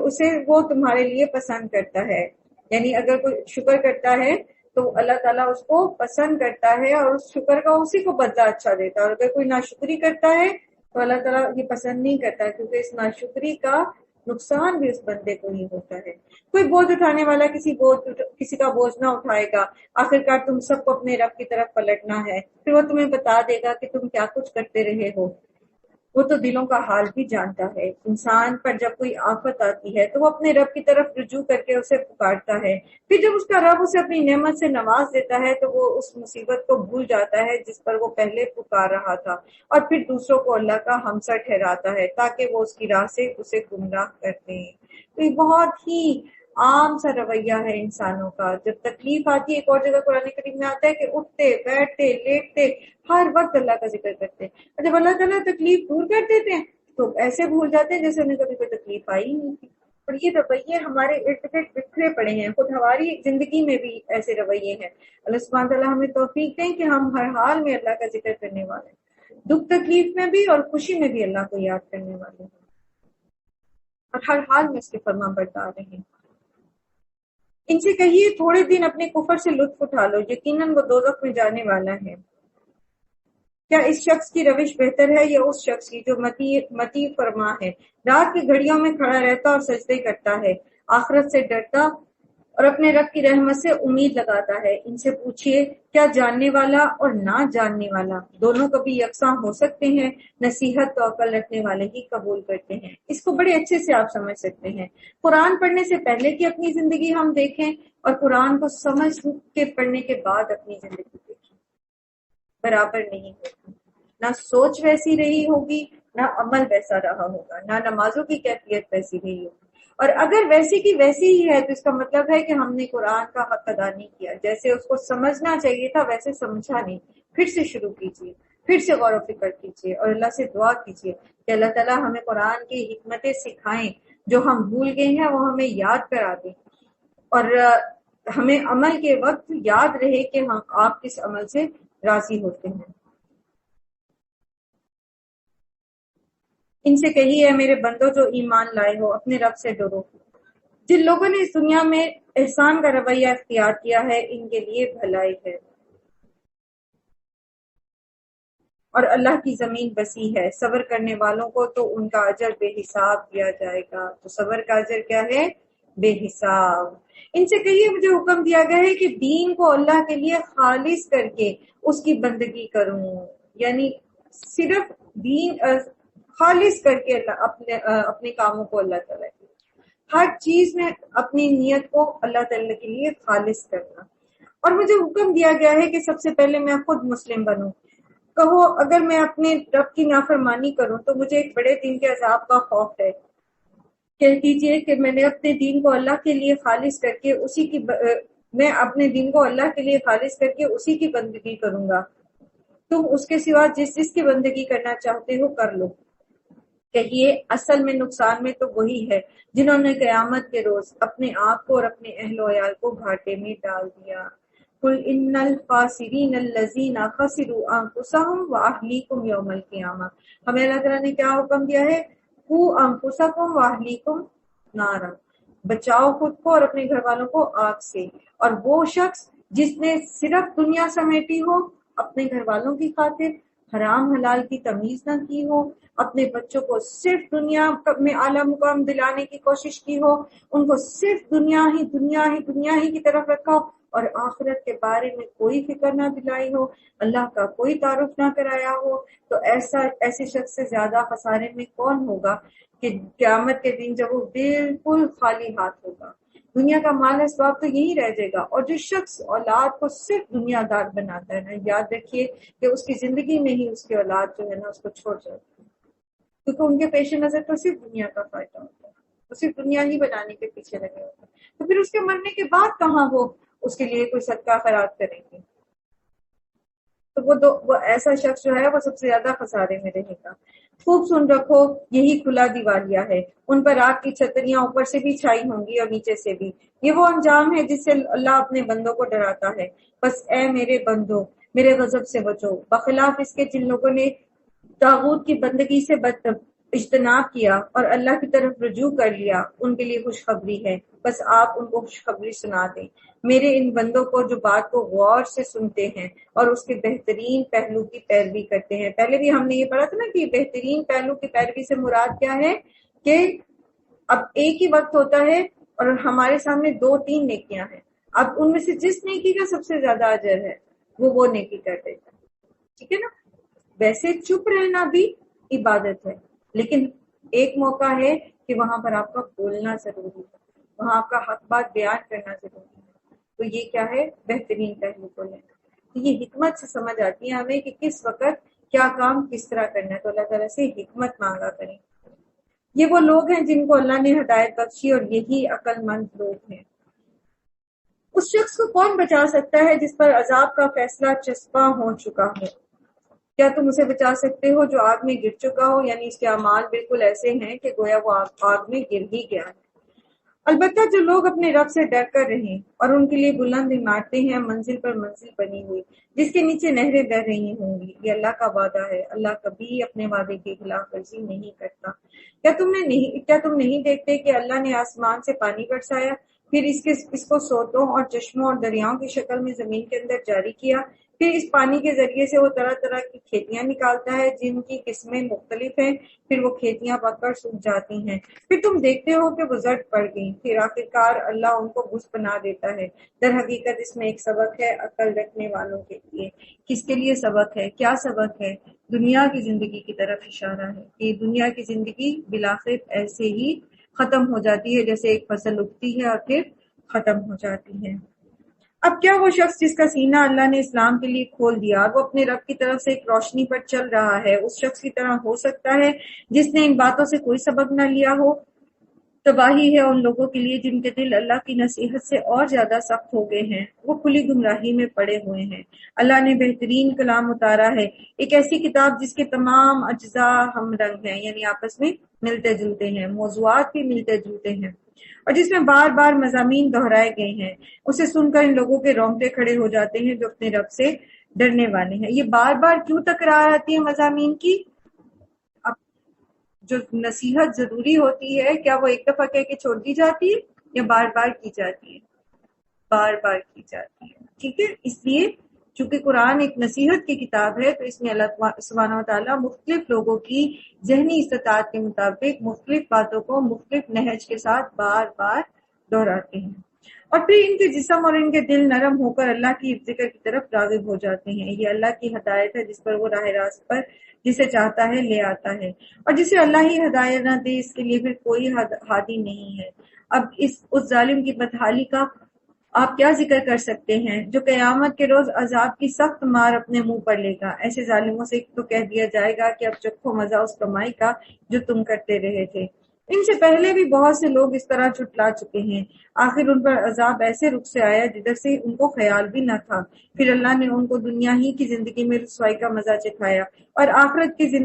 اسے وہ تمہارے لیے پسند کرتا ہے۔ یعنی اگر کوئی شکر کرتا ہے تو اللہ تعالیٰ اس کو پسند کرتا ہے اور اس شکر کا اسی کو بدلہ اچھا دیتا ہے، اور اگر کوئی ناشکری کرتا ہے تو اللہ تعالیٰ یہ پسند نہیں کرتا، کیونکہ اس ناشکری کا نقصان بھی اس بندے کو ہی ہوتا ہے۔ کوئی بوجھ اٹھانے والا کسی کا بوجھ نہ اٹھائے گا، آخرکار تم سب کو اپنے رب کی طرف پلٹنا ہے، پھر وہ تمہیں بتا دے گا کہ تم کیا کچھ کرتے رہے ہو۔ وہ تو دلوں کا حال بھی جانتا ہے۔ انسان پر جب کوئی آفت آتی ہے تو وہ اپنے رب کی طرف رجوع کر کے اسے پکارتا ہے، پھر جب اس کا رب اسے اپنی نعمت سے نواز دیتا ہے تو وہ اس مصیبت کو بھول جاتا ہے جس پر وہ پہلے پکار رہا تھا، اور پھر دوسروں کو اللہ کا ہمسر ٹھہراتا ہے تاکہ وہ اس کی راہ سے اسے گمراہ کرتے ہیں۔ تو یہ بہت ہی عام سا رویہ ہے انسانوں کا۔ جب تکلیف آتی ہے، ایک اور جگہ قرآن کریم میں آتا ہے کہ اٹھتے بیٹھتے لیٹتے ہر وقت اللہ کا ذکر کرتے ہیں، اور جب اللہ تعالیٰ تکلیف دور کر دیتے ہیں تو ایسے بھول جاتے ہیں جیسے انہیں کبھی کوئی تکلیف آئی ہی نہیں تھی۔ اور یہ رویے ہمارے ارد گرد بکھرے پڑے ہیں، خود ہماری زندگی میں بھی ایسے رویے ہیں۔ اللہ سبحانہ تعالیٰ ہمیں توفیق دیں کہ ہم ہر حال میں اللہ کا ذکر کرنے والے ہیں، دکھ تکلیف میں بھی اور خوشی میں بھی اللہ کو یاد کرنے والے ہیں، اور ہر حال میں اس کے فرمان بردار رہیں۔ ان سے کہیے تھوڑے دن اپنے کفر سے لطف اٹھا لو، یقیناً وہ دوزخ میں جانے والا ہے۔ کیا اس شخص کی روش بہتر ہے یا اس شخص کی جو متی فرما ہے، رات کی گھڑیوں میں کھڑا رہتا اور سجدے کرتا ہے، آخرت سے ڈرتا اور اپنے رب کی رحمت سے امید لگاتا ہے؟ ان سے پوچھئے کیا جاننے والا اور نہ جاننے والا دونوں کبھی یکساں ہو سکتے ہیں؟ نصیحت تو عقل رکھنے والے ہی قبول کرتے ہیں۔ اس کو بڑے اچھے سے آپ سمجھ سکتے ہیں۔ قرآن پڑھنے سے پہلے کی اپنی زندگی ہم دیکھیں اور قرآن کو سمجھ کے پڑھنے کے بعد اپنی زندگی دیکھیں، برابر نہیں ہوگی۔ نہ سوچ ویسی رہی ہوگی، نہ عمل ویسا رہا ہوگا، نہ نمازوں کی کیفیت ویسی رہی ہوگی۔ اور اگر ویسی کی ویسی ہی ہے تو اس کا مطلب ہے کہ ہم نے قرآن کا حق ادا نہیں کیا، جیسے اس کو سمجھنا چاہیے تھا ویسے سمجھا نہیں۔ پھر سے شروع کیجیے، پھر سے غور و فکر کیجیے اور اللہ سے دعا کیجیے کہ اللہ تعالیٰ ہمیں قرآن کی حکمتیں سکھائیں جو ہم بھول گئے ہیں وہ ہمیں یاد کرا دیں، اور ہمیں عمل کے وقت یاد رہے کہ ہم آپ کس عمل سے راضی ہوتے ہیں۔ ان سے کہیے میرے بندو جو ایمان لائے ہو، اپنے رب سے ڈرو۔ جن لوگوں نے اس دنیا میں احسان کا رویہ اختیار کیا ہے ان کے لیے بھلائی ہے، اور اللہ کی زمین وسیع ہے، صبر کرنے والوں کو تو ان کا اجر بے حساب دیا جائے گا۔ تو صبر کا اجر کیا ہے؟ بے حساب۔ ان سے کہیے مجھے حکم دیا گیا ہے کہ دین کو اللہ کے لیے خالص کر کے اس کی بندگی کروں، یعنی صرف دین خالص کر کے اپنے کاموں کو اللہ تعالیٰ کی، ہر چیز میں اپنی نیت کو اللہ تعالیٰ کے لیے خالص کرنا۔ اور مجھے حکم دیا گیا ہے کہ سب سے پہلے میں خود مسلم بنوں۔ کہو اگر میں اپنے رب کی نافرمانی کروں تو مجھے ایک بڑے دن کے عذاب کا خوف ہے۔ کہہ دیجئے کہ میں نے اپنے دین کو اللہ کے لیے خالص کر کے میں اپنے دین کو اللہ کے لیے خالص کر کے اسی کی بندگی کروں گا، تم اس کے سوا جس جس کی بندگی کرنا چاہتے ہو کر لو۔ کہیے اصل میں نقصان میں تو وہی ہے جنہوں نے قیامت کے روز اپنے آپ کو اور اپنے اہل و عیال کو گھاٹے میں ڈال دیا۔ قل ان الخاسرین الذین خسروا انفسهم واہلیکم یوم القیامہ۔ ہمیں اللہ تعالیٰ نے کیا حکم دیا ہے؟ قوا انفسکم واہلیکم نارا، بچاؤ خود کو اور اپنے گھر والوں کو آگ سے۔ اور وہ شخص جس نے صرف دنیا سمیٹی ہو، اپنے گھر والوں کی خاطر حرام حلال کی تمیز نہ کی ہو، اپنے بچوں کو صرف دنیا میں اعلیٰ مقام دلانے کی کوشش کی ہو، ان کو صرف دنیا ہی کی طرف رکھا ہو، اور آخرت کے بارے میں کوئی فکر نہ دلائی ہو، اللہ کا کوئی تعارف نہ کرایا ہو، تو ایسے شخص سے زیادہ خسارے میں کون ہوگا کہ قیامت کے دن جب وہ بالکل خالی ہاتھ ہوگا۔ دنیا کا مال اسباب تو یہی رہ جائے گا، اور جو شخص اولاد کو صرف دنیا دار بناتا ہے نا، یاد رکھیے کہ اس کی زندگی میں ہی اس کی اولاد جو ہے نا اس کو چھوڑ جاتی ہے، کیونکہ ان کے پیش نظر تو صرف دنیا کا فائدہ ہوتا ہے، وہ صرف دنیا ہی بنانے کے پیچھے لگے ہوتے ہیں۔ تو پھر اس کے مرنے کے بعد کہاں وہ اس کے لیے کوئی صدقہ خیرات کریں گے؟ تو وہ ایسا شخص جو ہے وہ سب سے زیادہ خسارے میں رہے گا۔ خوب سن رکھو، یہی کھلا دیوالیہ ہے، ان پر آگ کی چھتریاں اوپر سے بھی چھائی ہوں گی اور نیچے سے بھی۔ یہ وہ انجام ہے جس سے اللہ اپنے بندوں کو ڈراتا ہے۔ بس اے میرے بندو میرے غضب سے بچو، بخلاف اس کے جن لوگوں نے طاغوت کی بندگی سے اجتناب کیا اور اللہ کی طرف رجوع کر لیا، ان کے لیے خوشخبری ہے۔ بس آپ ان کو خوشخبری سنا دیں، میرے ان بندوں کو جو بات کو غور سے سنتے ہیں اور اس کے بہترین پہلو کی پیروی کرتے ہیں۔ پہلے بھی ہم نے یہ پڑھا تھا نا کہ بہترین پہلو کی پیروی سے مراد کیا ہے، کہ اب ایک ہی وقت ہوتا ہے اور ہمارے سامنے 2-3 نیکیاں ہیں، اب ان میں سے جس نیکی کا سب سے زیادہ اجر ہے وہ نیکی کر دیتا ہے، ٹھیک ہے نا۔ ویسے چپ رہنا بھی عبادت ہے، لیکن ایک موقع ہے کہ وہاں پر آپ کا بولنا ضروری ہے، وہاں آپ کا حق بات بیان کرنا ضروری ہے، تو یہ کیا ہے؟ بہترین پہلو کو لینا۔ تو یہ حکمت سے سمجھ آتی ہے ہمیں کہ کس وقت کیا کام کس طرح کرنا ہے، تو اللہ تعالیٰ سے حکمت مانگا کریں۔ یہ وہ لوگ ہیں جن کو اللہ نے ہدایت بخشی اور یہی عقل مند لوگ ہیں۔ اس شخص کو کون بچا سکتا ہے جس پر عذاب کا فیصلہ چسپاں ہو چکا ہے؟ کیا تم اسے بچا سکتے ہو جو آگ میں گر چکا ہو؟ یعنی اس کے اعمال بالکل ایسے ہیں کہ گویا وہ آگ میں گر ہی گیا ہے۔ البتہ جو لوگ اپنے رب سے ڈر کر رہیں اور ان کے لیے بلند عمارتیں ہیں منزل پر منزل بنی ہوئی جس کے نیچے نہریں بہہ رہی ہوں گی، یہ اللہ کا وعدہ ہے، اللہ کبھی اپنے وعدے کی خلاف ورزی نہیں کرتا۔ کیا تم نہیں دیکھتے کہ اللہ نے آسمان سے پانی برسایا، پھر اس کو سوتوں اور چشموں اور دریاؤں کی شکل میں زمین کے اندر جاری کیا، پھر اس پانی کے ذریعے سے وہ طرح طرح کی کھیتیاں نکالتا ہے جن کی قسمیں مختلف ہیں، پھر وہ کھیتیاں پک کر سوکھ جاتی ہیں، پھر تم دیکھتے ہو کہ وہ زرد پڑ گئیں، پھر آخرکار اللہ ان کو بس بنا دیتا ہے۔ در حقیقت اس میں ایک سبق ہے عقل رکھنے والوں کے لیے۔ کس کے لیے سبق ہے؟ کیا سبق ہے؟ دنیا کی زندگی کی طرف اشارہ ہے کہ دنیا کی زندگی بالآخر ایسے ہی ختم ہو جاتی ہے جیسے ایک فصل اگتی ہے اور پھر ختم ہو جاتی ہے۔ اب کیا وہ شخص جس کا سینہ اللہ نے اسلام کے لیے کھول دیا اور وہ اپنے رب کی طرف سے ایک روشنی پر چل رہا ہے، اس شخص کی طرح ہو سکتا ہے جس نے ان باتوں سے کوئی سبق نہ لیا ہو؟ تباہی ہے ان لوگوں کے لیے جن کے دل اللہ کی نصیحت سے اور زیادہ سخت ہو گئے ہیں، وہ کھلی گمراہی میں پڑے ہوئے ہیں۔ اللہ نے بہترین کلام اتارا ہے، ایک ایسی کتاب جس کے تمام اجزاء ہم رنگ ہیں، یعنی آپس میں ملتے جلتے ہیں، موضوعات بھی ملتے جلتے ہیں، اور جس میں بار بار مضامین دہرائے گئے ہیں۔ اسے سن کر ان لوگوں کے رونگٹے کھڑے ہو جاتے ہیں جو اپنے رب سے ڈرنے والے ہیں۔ یہ بار بار کیوں تکرار آتی ہے مضامین کی؟ اب جو نصیحت ضروری ہوتی ہے، کیا وہ ایک دفعہ کہہ کے چھوڑ دی جاتی ہے یا بار بار کی جاتی ہے؟ بار بار کی جاتی ہے، ٹھیک ہے۔ اس لیے چونکہ قرآن ایک نصیحت کی کتاب ہے تو اس میں اللہ سبحانہ وتعالیٰ مختلف لوگوں کی ذہنی استطاعت کے مطابق مختلف باتوں کو مختلف نہج کے ساتھ بار بار دہراتے ہیں، اور پھر ان کے جسم اور ان کے دل نرم ہو کر اللہ کی ذکر کی طرف راغب ہو جاتے ہیں۔ یہ اللہ کی ہدایت ہے جس پر وہ راہ راست پر جسے چاہتا ہے لے آتا ہے، اور جسے اللہ ہی ہدایت نہ دے اس کے لیے پھر کوئی ہادی نہیں ہے۔ اب اس ظالم کی بدحالی کا آپ کیا ذکر کر سکتے ہیں جو قیامت کے روز عذاب کی سخت مار اپنے منہ پر لے گا۔ ایسے ظالموں سے تو کہہ دیا جائے گا کہ اب چکھو مزہ اس کمائی کا جو تم کرتے رہے تھے۔ ان سے پہلے بھی بہت سے لوگ اس طرح جھٹلا چکے ہیں، آخر ان پر عذاب ایسے رخ سے آیا جدھر سے ان کو خیال بھی نہ تھا۔ پھر اللہ نے ان کو دنیا ہی کی زندگی میں رسوائی کا مزہ چکھایا، اور آخرت کی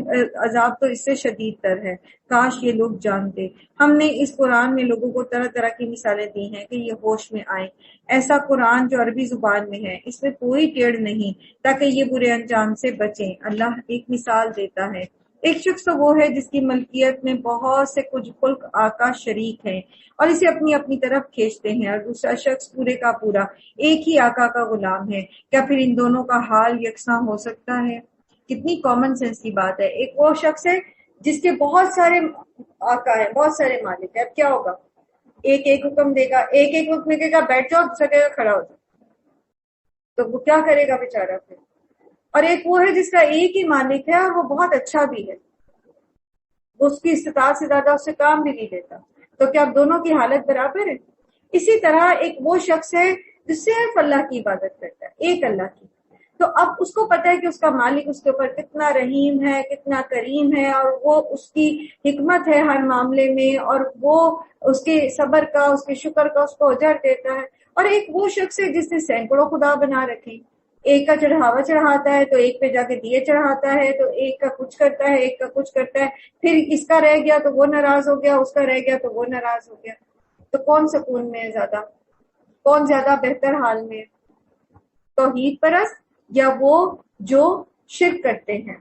عذاب تو اس سے شدید تر ہے۔ کاش یہ لوگ جانتے۔ ہم نے اس قرآن میں لوگوں کو طرح طرح کی مثالیں دی ہیں کہ یہ ہوش میں آئیں۔ ایسا قرآن جو عربی زبان میں ہے، اس میں کوئی ٹیڑھ نہیں تاکہ یہ برے انجام سے بچیں۔ اللہ ایک مثال دیتا ہے، ایک شخص تو وہ ہے جس کی ملکیت میں بہت سے کچھ خلق آقا شریک ہیں اور اسے اپنی اپنی طرف کھینچتے ہیں، اور دوسرا شخص پورے کا پورا ایک ہی آقا کا غلام ہے۔ کیا پھر ان دونوں کا حال یکساں ہو سکتا ہے؟ کتنی کامن سینس کی بات ہے۔ ایک وہ شخص ہے جس کے بہت سارے آقا ہیں، بہت سارے مالک ہیں، اب کیا ہوگا؟ ایک ایک حکم دے گا، ایک ایک حکم دے گا بیٹھ جاؤ، دوسرا کہے گا کھڑا ہو جاؤ، تو وہ کیا کرے گا بیچارہ پھر؟ اور ایک وہ ہے جس کا ایک ہی مالک ہے اور وہ بہت اچھا بھی ہے، وہ اس کی استطاعت سے زیادہ اس سے کام بھی نہیں لیتا، تو کیا اب دونوں کی حالت برابر ہے؟ اسی طرح ایک وہ شخص ہے جو صرف اللہ کی عبادت کرتا ہے، ایک اللہ کی، تو اب اس کو پتا ہے کہ اس کا مالک اس کے اوپر کتنا رحیم ہے، کتنا کریم ہے، اور وہ اس کی حکمت ہے ہر معاملے میں، اور وہ اس کے صبر کا، اس کے شکر کا اس کو اجر دیتا ہے۔ اور ایک وہ شخص ہے جس نے سینکڑوں خدا بنا رکھے، ایک کا چڑھاوا چڑھاتا ہے تو ایک پہ جا کے دیے چڑھاتا ہے، تو ایک کا کچھ کرتا ہے، ایک کا کچھ کرتا ہے، پھر اس کا رہ گیا تو وہ ناراض ہو گیا، اس کا رہ گیا تو وہ ناراض ہو گیا، تو کون سکون میں ہے زیادہ؟ کون زیادہ بہتر حال میں ہے؟ توحید پرست یا وہ جو شرک کرتے ہیں؟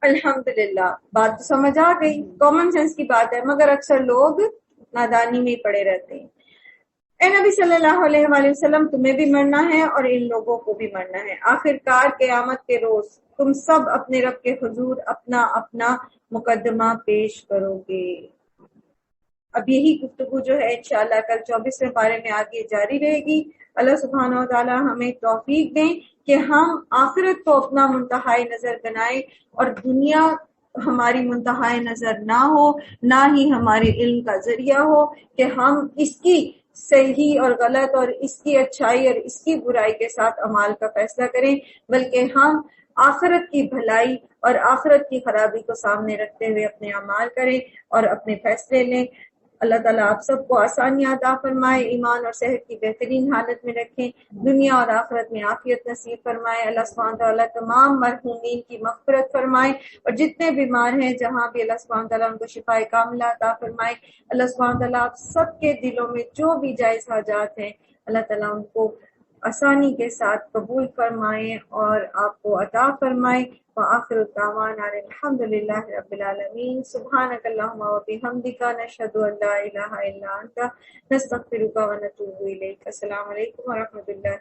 الحمدللہ بات تو سمجھ آ گئی، کامن سینس کی بات ہے، مگر اکثر لوگ نادانی میں پڑے رہتے ہیں۔ اے نبی صلی اللہ علیہ وآلہ وسلم، تمہیں بھی مرنا ہے اور ان لوگوں کو بھی مرنا ہے، آخر کار قیامت کے روز تم سب اپنے رب کے حضور اپنا اپنا مقدمہ پیش کرو گے۔ اب یہی گفتگو جو ہے انشاءاللہ کل 24ویں پارے میں آگے جاری رہے گی۔ اللہ سبحانہ و تعالی ہمیں توفیق دیں کہ ہم آخرت کو اپنا منتہائی نظر بنائیں اور دنیا ہماری منتہائی نظر نہ ہو، نہ ہی ہمارے علم کا ذریعہ ہو کہ ہم اس کی صحیح اور غلط اور اس کی اچھائی اور اس کی برائی کے ساتھ اعمال کا فیصلہ کریں، بلکہ ہم آخرت کی بھلائی اور آخرت کی خرابی کو سامنے رکھتے ہوئے اپنے اعمال کریں اور اپنے فیصلے لیں۔ اللہ تعالیٰ آپ سب کو آسانیاں عطا فرمائے، ایمان اور صحت کی بہترین حالت میں رکھیں، دنیا اور آخرت میں عافیت نصیب فرمائے۔ اللہ سبحانہ تعالیٰ تمام مرحومین کی مغفرت فرمائے، اور جتنے بیمار ہیں جہاں بھی اللہ سبحانہ تعالیٰ ان کو شفاء کاملہ عطا فرمائے۔ اللہ سبحانہ تعالیٰ آپ سب کے دلوں میں جو بھی جائز حاجات ہیں اللہ تعالیٰ ان کو آسانی کے ساتھ قبول فرمائیں اور آپ کو عطا فرمائے۔ وآخر الدعوانا الحمدللہ رب العالمین۔ سبحانک اللہم و بحمدک، نشہد ان لا الہ الا انت، نستغفرک و نتوب الیک۔ السلام علیکم و رحمۃ اللہ